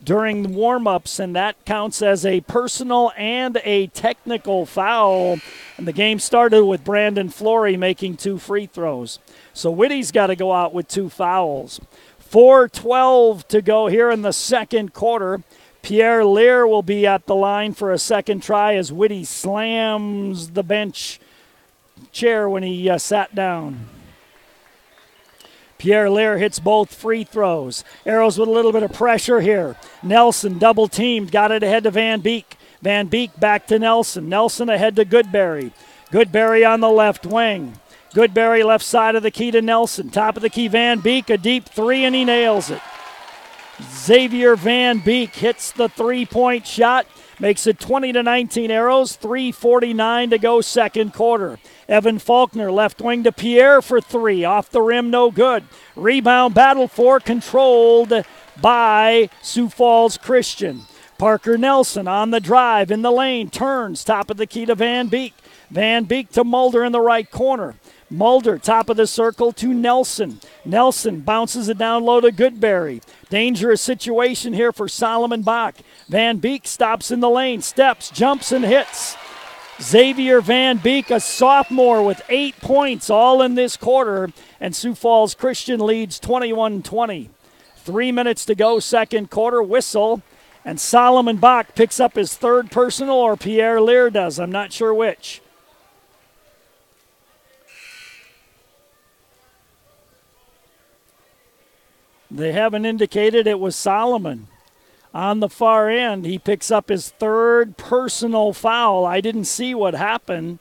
during the warm-ups, and that counts as a personal and a technical foul. And the game started with Brandon Flory making 2 free throws. So Whitty's got to go out with 2 fouls. 4:12 to go here in the second quarter. Pierre Lear will be at the line for a second try as Whitty slams the bench chair when he sat down. Pierre Lear hits both free throws. Arrows with a little bit of pressure here. Nelson double teamed, got it ahead to Van Beek. Van Beek back to Nelson. Nelson ahead to Goodberry. Goodberry on the left wing. Goodberry left side of the key to Nelson. Top of the key, Van Beek, a deep 3, and he nails it. Xavier Van Beek hits the 3-point shot. Makes it 20-19 Arrows, 3:49 to go second quarter. Evan Faulkner left wing to Pierre for 3. Off the rim, no good. Rebound battle for, controlled by Sioux Falls Christian. Parker Nelson on the drive in the lane, turns, top of the key to Van Beek. Van Beek to Mulder in the right corner. Mulder, top of the circle to Nelson. Nelson bounces it down low to Goodberry. Dangerous situation here for Solomon Bach. Van Beek stops in the lane, steps, jumps, and hits. Xavier Van Beek, a sophomore with 8 points all in this quarter, and Sioux Falls Christian leads 21-20. 3 minutes to go, second quarter, whistle, and Solomon Bach picks up his third personal, or Pierre Lear does. I'm not sure which. They haven't indicated it was Solomon. On the far end, he picks up his third personal foul. I didn't see what happened,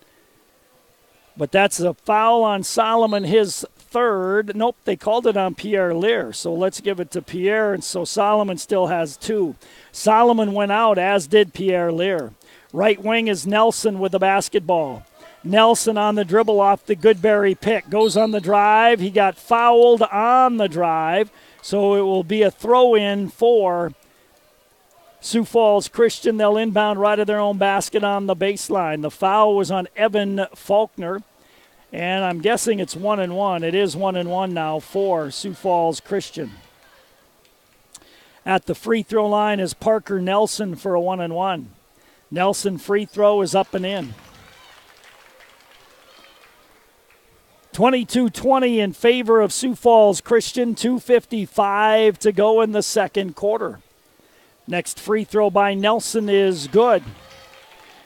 but that's a foul on Solomon, his third. Nope, they called it on Pierre Lear, so let's give it to Pierre, and so Solomon still has 2. Solomon went out, as did Pierre Lear. Right wing is Nelson with the basketball. Nelson on the dribble off the Goodberry pick. Goes on the drive. He got fouled on the drive, so it will be a throw-in for Sioux Falls Christian. They'll inbound right at their own basket on the baseline. The foul was on Evan Faulkner, and I'm guessing it's 1-1. It is 1-1 now for Sioux Falls Christian. At the free throw line is Parker Nelson for a 1-1. Nelson free throw is up and in. 22-20 in favor of Sioux Falls Christian. 2:55 to go in the second quarter. Next free throw by Nelson is good.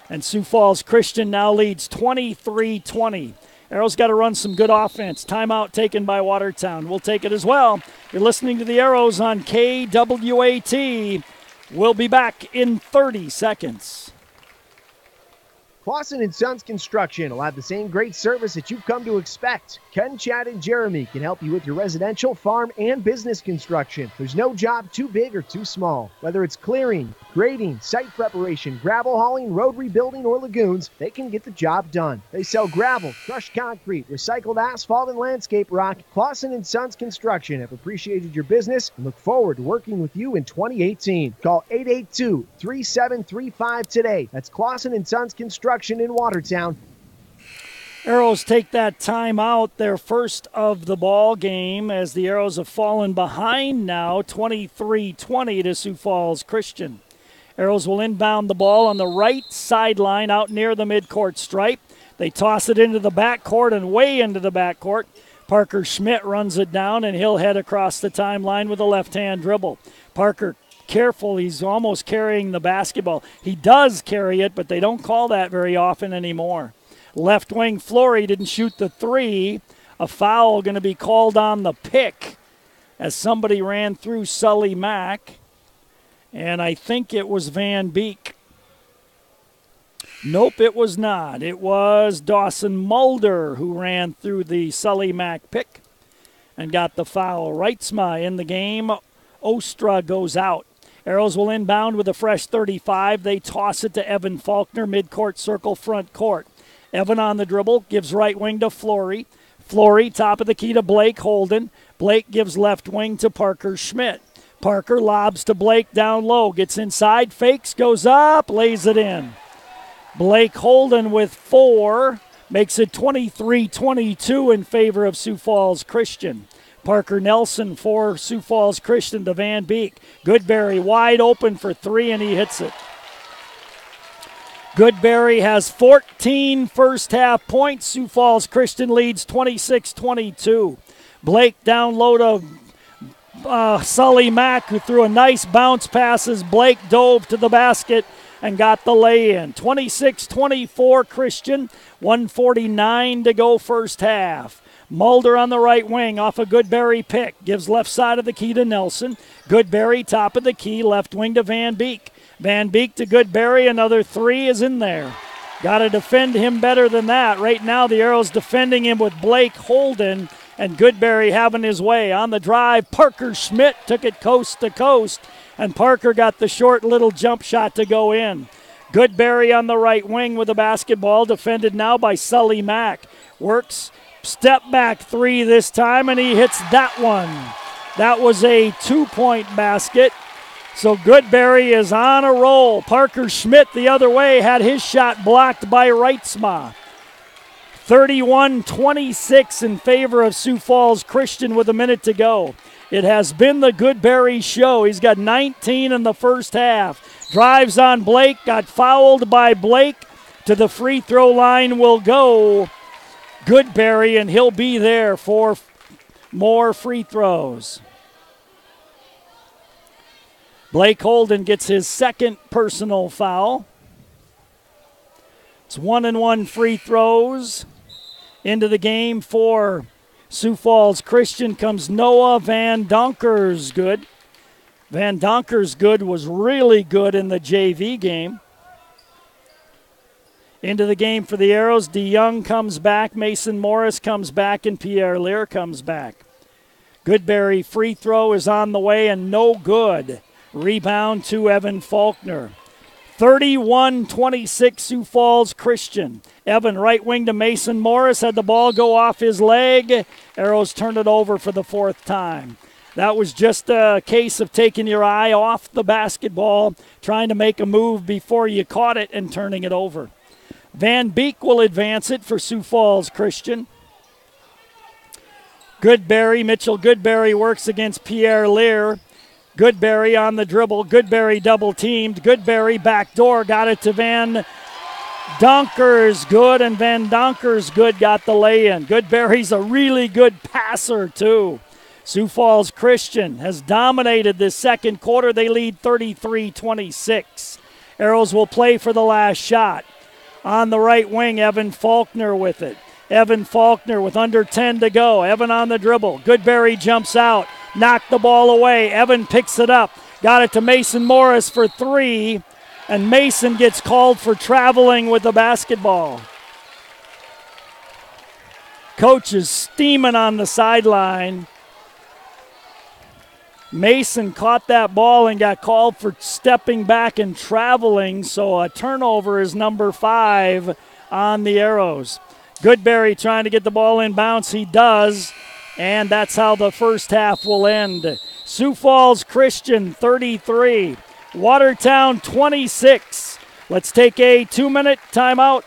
And Sioux Falls Christian now leads 23-20. Arrows got to run some good offense. Timeout taken by Watertown. We'll take it as well. You're listening to the Arrows on KWAT. We'll be back in 30 seconds. Clausen & Sons Construction will have the same great service that you've come to expect. Ken, Chad, and Jeremy can help you with your residential, farm, and business construction. There's no job too big or too small. Whether it's clearing, grading, site preparation, gravel hauling, road rebuilding, or lagoons, they can get the job done. They sell gravel, crushed concrete, recycled asphalt, and landscape rock. Clausen & Sons Construction have appreciated your business and look forward to working with you in 2018. Call 882-3735 today. That's Clausen & Sons Construction in Watertown. Arrows take that time out, their first of the ball game, as the Arrows have fallen behind now, 23-20 to Sioux Falls Christian. Arrows will inbound the ball on the right sideline out near the midcourt stripe. They toss it into the backcourt and way into the backcourt. Parker Schmidt runs it down, and he'll head across the timeline with a left-hand dribble. Parker careful, he's almost carrying the basketball. He does carry it, but they don't call that very often anymore. Left wing Flory didn't shoot the 3. A foul going to be called on the pick as somebody ran through Sully Mack, and I think it was Van Beek. Nope, it was not. It was Dawson Mulder who ran through the Sully Mack pick and got the foul. Reitzma in the game. Ostra goes out. Arrows will inbound with a fresh 35. They toss it to Evan Faulkner, midcourt circle, front court. Evan on the dribble, gives right wing to Flory. Flory, top of the key to Blake Holden. Blake gives left wing to Parker Schmidt. Parker lobs to Blake down low, gets inside, fakes, goes up, lays it in. Blake Holden with 4, makes it 23-22 in favor of Sioux Falls Christian. Parker Nelson for Sioux Falls Christian to Van Beek. Goodberry wide open for 3, and he hits it. Goodberry has 14 first-half points. Sioux Falls Christian leads 26-22. Blake down low to Sully Mack, who threw a nice bounce pass as Blake dove to the basket and got the lay-in. 26-24 Christian, 1:49 to go first half. Mulder on the right wing off a Goodberry pick. Gives left side of the key to Nelson. Goodberry top of the key, left wing to Van Beek. Van Beek to Goodberry, another 3 is in there. Got to defend him better than that. Right now the Arrows defending him with Blake Holden and Goodberry having his way. On the drive, Parker Schmidt took it coast to coast, and Parker got the short little jump shot to go in. Goodberry on the right wing with the basketball, defended now by Sully Mack. Works, step back 3 this time, and he hits that one. That was a 2-point basket. So Goodberry is on a roll. Parker Schmidt the other way had his shot blocked by Reitzma. 31-26 in favor of Sioux Falls Christian with a minute to go. It has been the Goodberry show. He's got 19 in the first half. Drives on Blake, got fouled by Blake. To the free throw line will go Goodberry, and he'll be there for more free throws. Blake Holden gets his second personal foul. It's 1-and-1 free throws. Into the game for Sioux Falls Christian comes Noah Van Donkersgood. Van Donkersgood was really good in the JV game. Into the game for the Arrows, DeYoung comes back, Mason Morris comes back, and Pierre Lear comes back. Goodberry free throw is on the way and no good. Rebound to Evan Faulkner. 31-26 Sioux Falls Christian. Evan right wing to Mason Morris, had the ball go off his leg. Arrows turned it over for the 4th time. That was just a case of taking your eye off the basketball, trying to make a move before you caught it and turning it over. Van Beek will advance it for Sioux Falls Christian. Goodberry, Mitchell Goodberry works against Pierre Lear. Goodberry on the dribble. Goodberry double teamed. Goodberry backdoor got it to Van Donkersgood, and Van Donkersgood got the lay-in. Goodberry's a really good passer too. Sioux Falls Christian has dominated this second quarter. They lead 33-26. Arrows will play for the last shot. On the right wing, Evan Faulkner with it. Evan Faulkner with under 10 to go. Evan on the dribble. Goodberry jumps out. Knocked the ball away. Evan picks it up. Got it to Mason Morris for 3. And Mason gets called for traveling with the basketball. Coach is steaming on the sideline. Mason caught that ball and got called for stepping back and traveling. So a turnover is number 5 on the Arrows. Goodberry trying to get the ball in bounce. He does. And that's how the first half will end. Sioux Falls Christian 33, Watertown 26. Let's take a 2-minute timeout.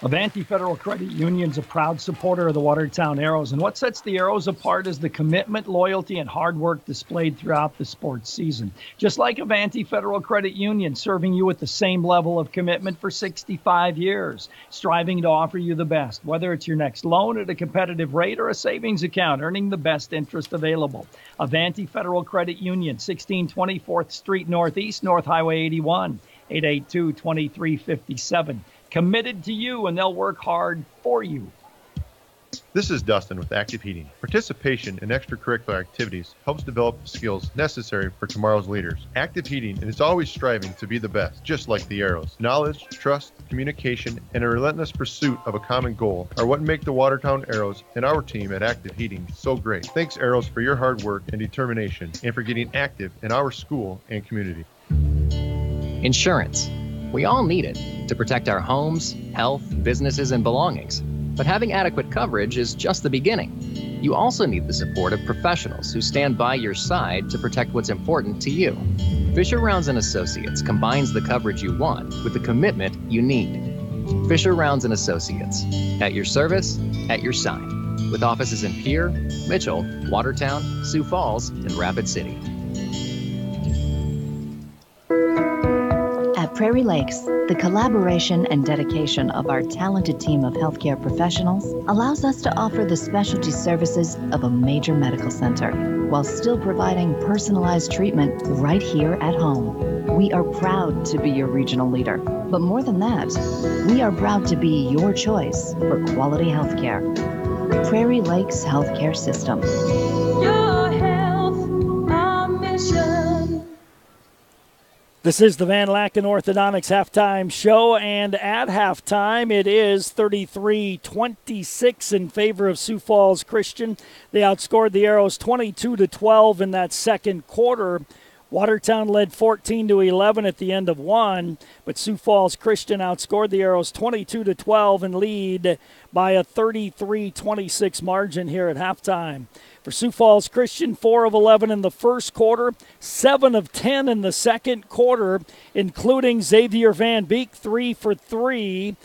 Avanti Federal Credit Union's a proud supporter of the Watertown Arrows, and what sets the Arrows apart is the commitment, loyalty, and hard work displayed throughout the sports season. Just like Avanti Federal Credit Union, serving you with the same level of commitment for 65 years, striving to offer you the best, whether it's your next loan at a competitive rate or a savings account, earning the best interest available. Avanti Federal Credit Union, 1620 4th Street Northeast, North Highway 81, 882-2357. Committed to you, and they'll work hard for you. This is Dustin with Active Heating. Participation in extracurricular activities helps develop the skills necessary for tomorrow's leaders. Active Heating is always striving to be the best, just like the Arrows. Knowledge, trust, communication, and a relentless pursuit of a common goal are what make the Watertown Arrows and our team at Active Heating so great. Thanks, Arrows, for your hard work and determination, and for getting active in our school and community. Insurance. We all need it to protect our homes, health, businesses, and belongings. But having adequate coverage is just the beginning. You also need the support of professionals who stand by your side to protect what's important to you. Fisher Rounds & Associates combines the coverage you want with the commitment you need. Fisher Rounds & Associates, at your service, at your side. With offices in Pierre, Mitchell, Watertown, Sioux Falls, and Rapid City. At Prairie Lakes, the collaboration and dedication of our talented team of healthcare professionals allows us to offer the specialty services of a major medical center while still providing personalized treatment right here at home. We are proud to be your regional leader, but more than that, we are proud to be your choice for quality healthcare. Prairie Lakes Healthcare System. Your health, our mission. This is the Van Laken Orthodontics halftime show, and at halftime it is 33-26 in favor of Sioux Falls Christian. They outscored the Arrows 22-12 in that second quarter. Watertown led 14-11 at the end of one, but Sioux Falls Christian outscored the Arrows 22-12 and lead by a 33-26 margin here at halftime. For Sioux Falls Christian, 4 of 11 in the first quarter, 7 of 10 in the second quarter, including Xavier Van Beek, 3 for 3.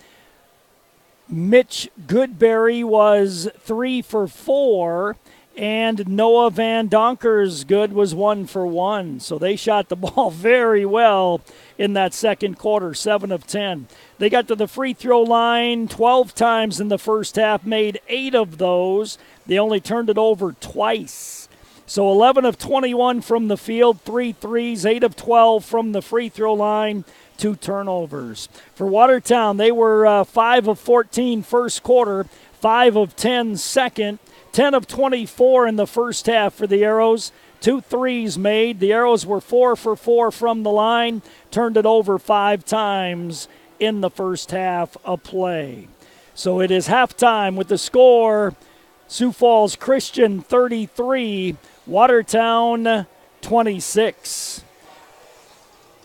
Mitch Goodberry was 3 for 4. And Noah Van Donkersgood was 1 for 1. So they shot the ball very well in that second quarter, 7 of 10. They got to the free throw line 12 times in the first half, made 8 of those. They only turned it over twice. So 11 of 21 from the field, 3 threes, 8 of 12 from the free throw line, 2 turnovers. For Watertown, they were 5 of 14 first quarter, 5 of 10 second, 10 of 24 in the first half for the Arrows. 2 threes made. The Arrows were 4 for 4 from the line, turned it over 5 times in the first half of play. So it is halftime with the score, Sioux Falls Christian 33, Watertown 26.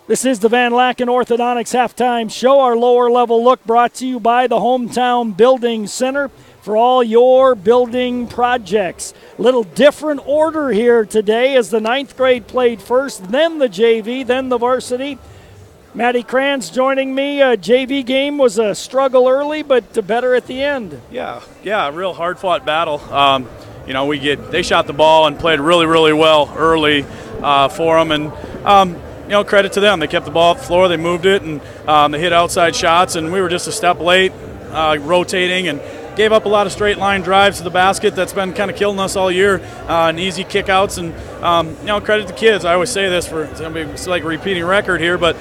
This is the Van Laken Orthodontics halftime show. Our lower level look brought to you by the Hometown Building Center for all your building projects. Little different order here today as the 9th grade played first, then the JV, then the varsity. Matty Kranz joining me. JV game was a struggle early, but better at the end. Yeah, real hard-fought battle. They shot the ball and played really, really well early for them, and credit to them. They kept the ball off the floor, they moved it, and they hit outside shots, and we were just a step late, rotating, and gave up a lot of straight line drives to the basket. That's been kind of killing us all year, and easy kickouts. And credit to kids. I always say this it's like a repeating record here, but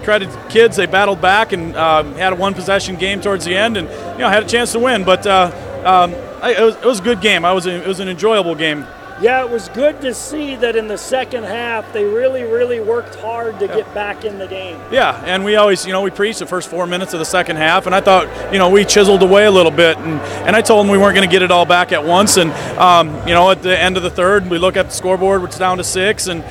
credit to kids. They battled back and had a one possession game towards the end, and had a chance to win. But it was a good game. It was an enjoyable game. Yeah, it was good to see that in the second half they really, really worked hard to get back in the game. Yeah, and we always, we preached the first 4 minutes of the second half, and I thought, we chiseled away a little bit, and I told them we weren't going to get it all back at once, and, at the end of the third, we look at the scoreboard, it's down to 6, and,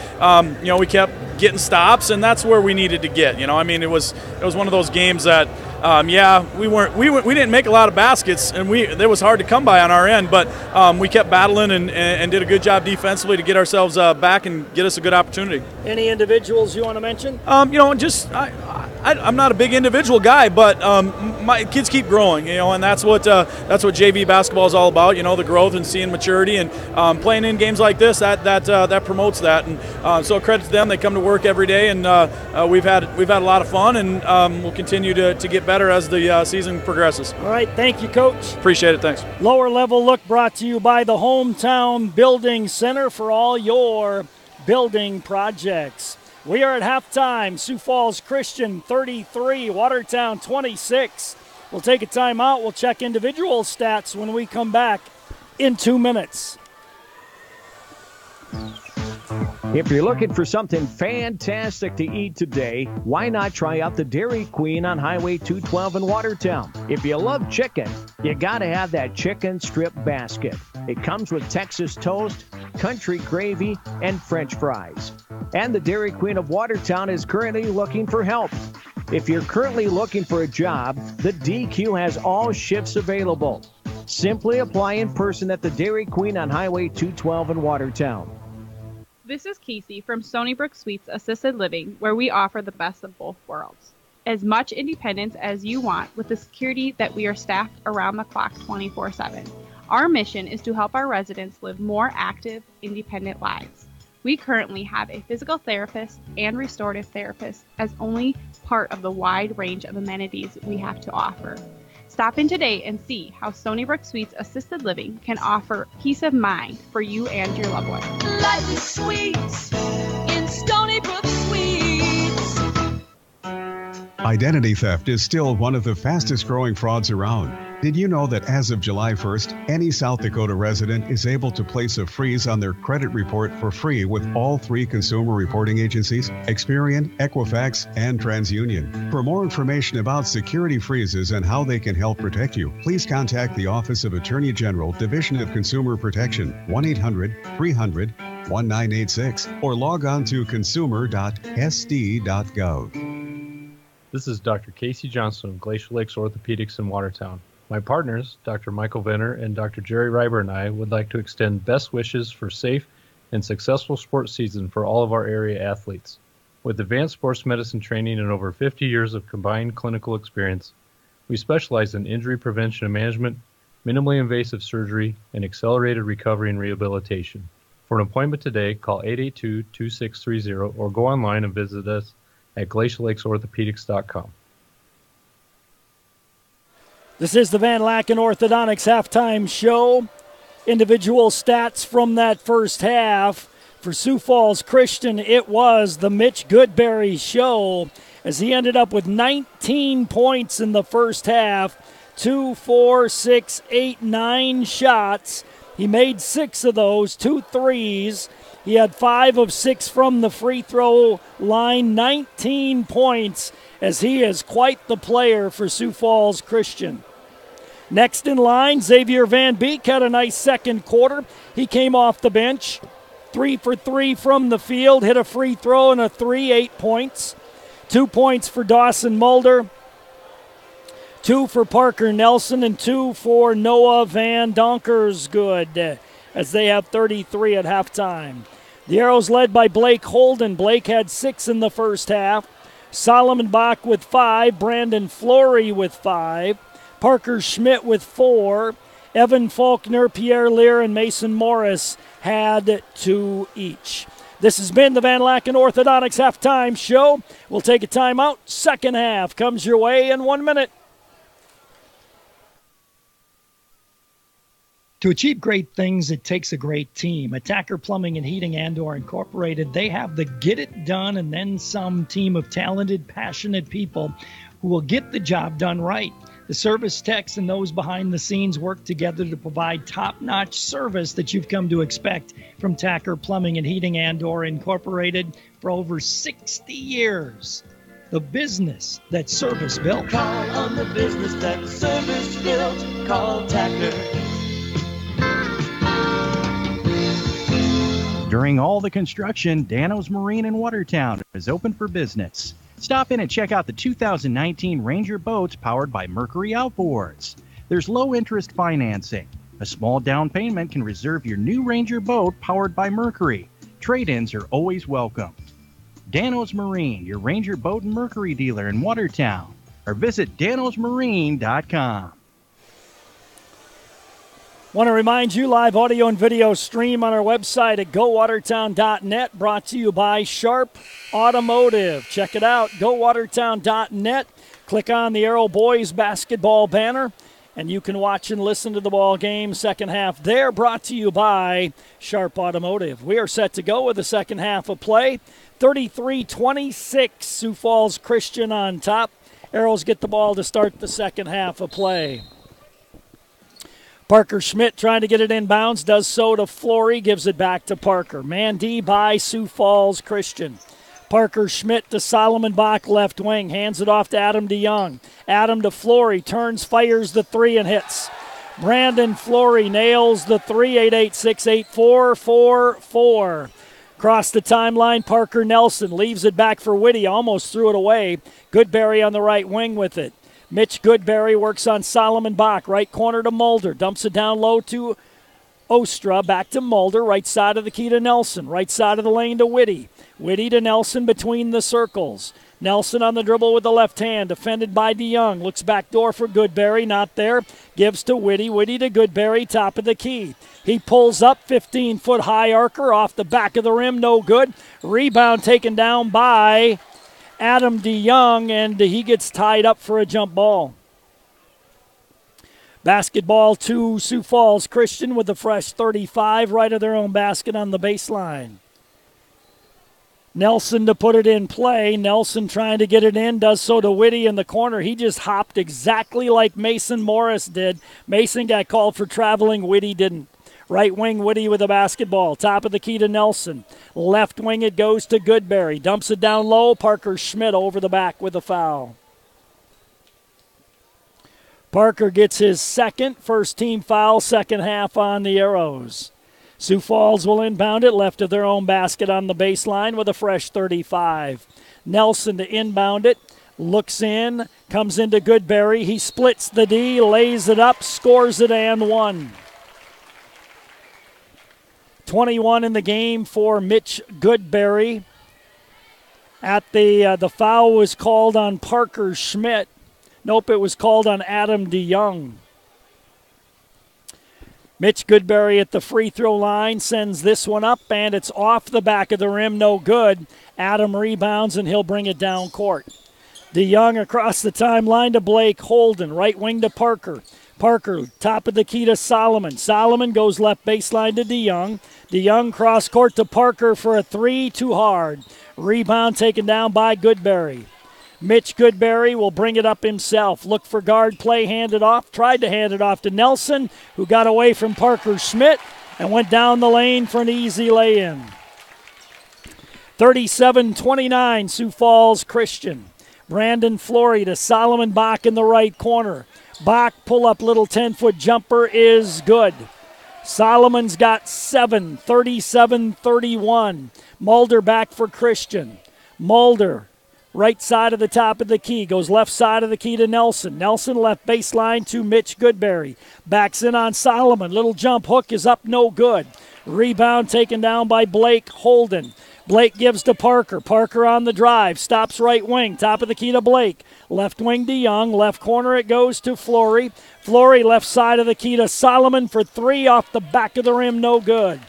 we kept getting stops, and that's where we needed to get. It was one of those games that, we didn't make a lot of baskets, and it was hard to come by on our end, but we kept battling and did a good job defensively to get ourselves back and get us a good opportunity. Any individuals you want to mention? I'm not a big individual guy, but my kids keep growing, and that's what JV basketball is all about. The growth and seeing maturity, and playing in games like this that promotes that. And so credit to them. They come to work every day, and we've had a lot of fun, and we'll continue to get better as the season progresses. All right, thank you, Coach. Appreciate it. Thanks. Lower level look brought to you by the Hometown Building Center for all your building projects. We are at halftime. Sioux Falls Christian 33, Watertown 26. We'll take a timeout. We'll check individual stats when we come back in 2 minutes. If you're looking for something fantastic to eat today, why not try out the Dairy Queen on Highway 212 in Watertown? If you love chicken, you got to have that chicken strip basket. It comes with Texas toast, country gravy, and French fries. And the Dairy Queen of Watertown is currently looking for help. If you're currently looking for a job, the DQ has all shifts available. Simply apply in person at the Dairy Queen on Highway 212 in Watertown. This is Casey from Stony Brook Suites Assisted Living, where we offer the best of both worlds. As much independence as you want with the security that we are staffed around the clock 24/7. Our mission is to help our residents live more active, independent lives. We currently have a physical therapist and restorative therapist as only part of the wide range of amenities we have to offer. Stop in today and see how Stony Brook Suites Assisted Living can offer peace of mind for you and your loved one. Life is sweet in Stony Brook Suites. Identity theft is still one of the fastest growing frauds around. Did you know that as of July 1st, any South Dakota resident is able to place a freeze on their credit report for free with all 3 consumer reporting agencies, Experian, Equifax, and TransUnion. For more information about security freezes and how they can help protect you, please contact the Office of Attorney General, Division of Consumer Protection, 1-800-300-1986, or log on to consumer.sd.gov. This is Dr. Casey Johnson of Glacial Lakes Orthopedics in Watertown. My partners, Dr. Michael Venner and Dr. Jerry Reiber, and I would like to extend best wishes for safe and successful sports season for all of our area athletes. With advanced sports medicine training and over 50 years of combined clinical experience, we specialize in injury prevention and management, minimally invasive surgery, and accelerated recovery and rehabilitation. For an appointment today, call 882-2630 or go online and visit us at glaciallakes.orthopedics.com. This is the Van Laken Orthodontics halftime show. Individual stats from that first half. For Sioux Falls Christian, it was the Mitch Goodberry show as he ended up with 19 points in the first half. 2, 4, 6, 8, 9 shots. He made 6 of those, 2 threes. He had 5 of 6 from the free throw line, 19 points, as he is quite the player for Sioux Falls Christian. Next in line, Xavier Van Beek had a nice second quarter. He came off the bench, 3 for 3 from the field, hit a free throw and a 3, 8 points. 2 points for Dawson Mulder, 2 for Parker Nelson, and 2 for Noah Van Donkersgood, as they have 33 at halftime. The Arrows led by Blake Holden. Blake had 6 in the first half. Solomon Bach with 5. Brandon Flory with 5. Parker Schmidt with 4. Evan Faulkner, Pierre Lear, and Mason Morris had 2 each. This has been the Van Laken Orthodontics halftime show. We'll take a timeout. Second half comes your way in 1 minute. To achieve great things, it takes a great team. Attacker Plumbing and Heating Andor Incorporated, they have the get it done and then some team of talented, passionate people who will get the job done right. The service techs and those behind the scenes work together to provide top-notch service that you've come to expect from Tacker Plumbing and Heating Andor Incorporated for over 60 years. The business that service built. Call on the business that service built. Call Tacker. During all the construction, Dano's Marine in Watertown is open for business. Stop in and check out the 2019 Ranger boats powered by Mercury Outboards. There's low-interest financing. A small down payment can reserve your new Ranger boat powered by Mercury. Trade-ins are always welcome. Dano's Marine, your Ranger boat and Mercury dealer in Watertown. Or visit danosmarine.com. Want to remind you, live audio and video stream on our website at gowatertown.net, brought to you by Sharp Automotive. Check it out, gowatertown.net. Click on the Arrow Boys basketball banner, and you can watch and listen to the ball game second half there, brought to you by Sharp Automotive. We are set to go with the second half of play. 33-26, Sioux Falls Christian on top. Arrows get the ball to start the second half of play. Parker Schmidt trying to get it inbounds, does so to Flory, gives it back to Parker. Man D by Sioux Falls Christian. Parker Schmidt to Solomon Bach, left wing, hands it off to Adam DeYoung. Adam to Flory, turns, fires the three and hits. Brandon Flory nails the three, 8-8-6-8-4-4-4. Across the timeline, Parker Nelson leaves it back for Whitty, almost threw it away. Goodberry on the right wing with it. Mitch Goodberry works on Solomon Bach, right corner to Mulder, dumps it down low to Ostra, back to Mulder, right side of the key to Nelson, right side of the lane to Whitty. Whitty to Nelson between the circles. Nelson on the dribble with the left hand, defended by DeYoung. Looks back door for Goodberry, not there. Gives to Whitty, Whitty to Goodberry, top of the key. He pulls up, 15-foot high arcer off the back of the rim, no good. Rebound taken down by Adam DeYoung, and he gets tied up for a jump ball. Basketball to Sioux Falls Christian with a fresh 35 right of their own basket on the baseline. Nelson to put it in play. Nelson trying to get it in, does so to Whitty in the corner. He just hopped exactly like Mason Morris did. Mason got called for traveling, Whitty didn't. Right wing, Whitty with the basketball. Top of the key to Nelson. Left wing, it goes to Goodberry. Dumps it down low. Parker Schmidt over the back with a foul. Parker gets his second, first team foul, second half on the Arrows. Sioux Falls will inbound it, left of their own basket on the baseline with a fresh 35. Nelson to inbound it, looks in, comes into Goodberry. He splits the D, lays it up, scores it, and one. 21 in the game for Mitch Goodberry. At the foul was called on Parker Schmidt. Nope, it was called on Adam DeYoung. Mitch Goodberry at the free throw line sends this one up, and it's off the back of the rim, no good. Adam rebounds, and he'll bring it down court. DeYoung across the timeline to Blake Holden, right wing to Parker. Parker, top of the key to Solomon. Solomon goes left baseline to DeYoung. DeYoung cross court to Parker for a three, too hard. Rebound taken down by Goodberry. Mitch Goodberry will bring it up himself. Look for guard play, hand it off. Tried to hand it off to Nelson, who got away from Parker Schmidt and went down the lane for an easy lay-in. 37-29, Sioux Falls Christian. Brandon Flory to Solomon Bach in the right corner. Bach pull-up little 10-foot jumper is good. Solomon's got 7, 37-31. Mulder back for Christian. Mulder, right side of the top of the key, goes left side of the key to Nelson. Nelson left baseline to Mitch Goodberry. Backs in on Solomon. Little jump hook is up, no good. Rebound taken down by Blake Holden. Blake gives to Parker. Parker on the drive. Stops right wing. Top of the key to Blake. Left wing DeYoung. Left corner it goes to Flory. Flory left side of the key to Solomon for three off the back of the rim. No good.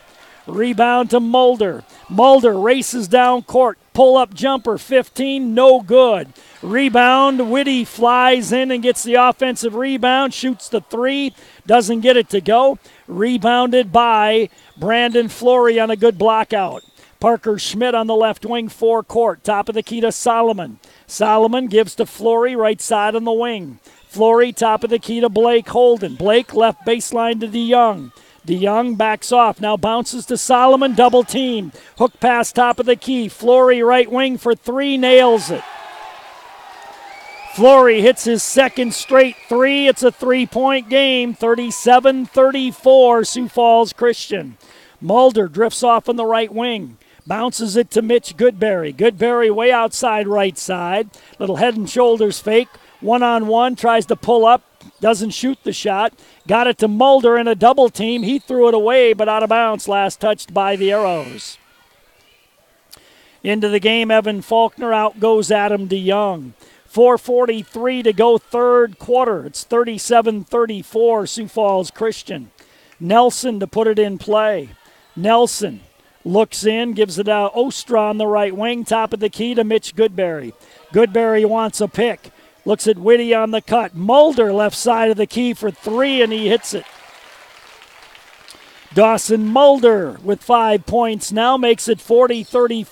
Rebound to Mulder. Mulder races down court. Pull-up jumper, 15, no good. Rebound, Whitty flies in and gets the offensive rebound. Shoots the three. Doesn't get it to go. Rebounded by Brandon Flory on a good block out. Parker Schmidt on the left wing, forecourt. Top of the key to Solomon. Solomon gives to Flory, right side on the wing. Flory, top of the key to Blake Holden. Blake left baseline to DeYoung. DeYoung backs off, now bounces to Solomon, double team. Hook pass, top of the key. Flory, right wing for three, nails it. Flory hits his second straight three. It's a three-point game, 37-34, Sioux Falls Christian. Mulder drifts off on the right wing. Bounces it to Mitch Goodberry. Goodberry way outside right side. Little head and shoulders fake. One-on-one, tries to pull up. Doesn't shoot the shot. Got it to Mulder in a double team. He threw it away, but out of bounds. Last touched by the Arrows. Into the game, Evan Faulkner. Out goes Adam DeYoung. 4:43 to go third quarter. It's 37-34, Sioux Falls Christian. Nelson to put it in play. Nelson looks in, gives it out. Ostra on the right wing, top of the key to Mitch Goodberry. Goodberry wants a pick. Looks at Whitty on the cut. Mulder left side of the key for three, and he hits it. Dawson Mulder with 5 points now makes it 40-34,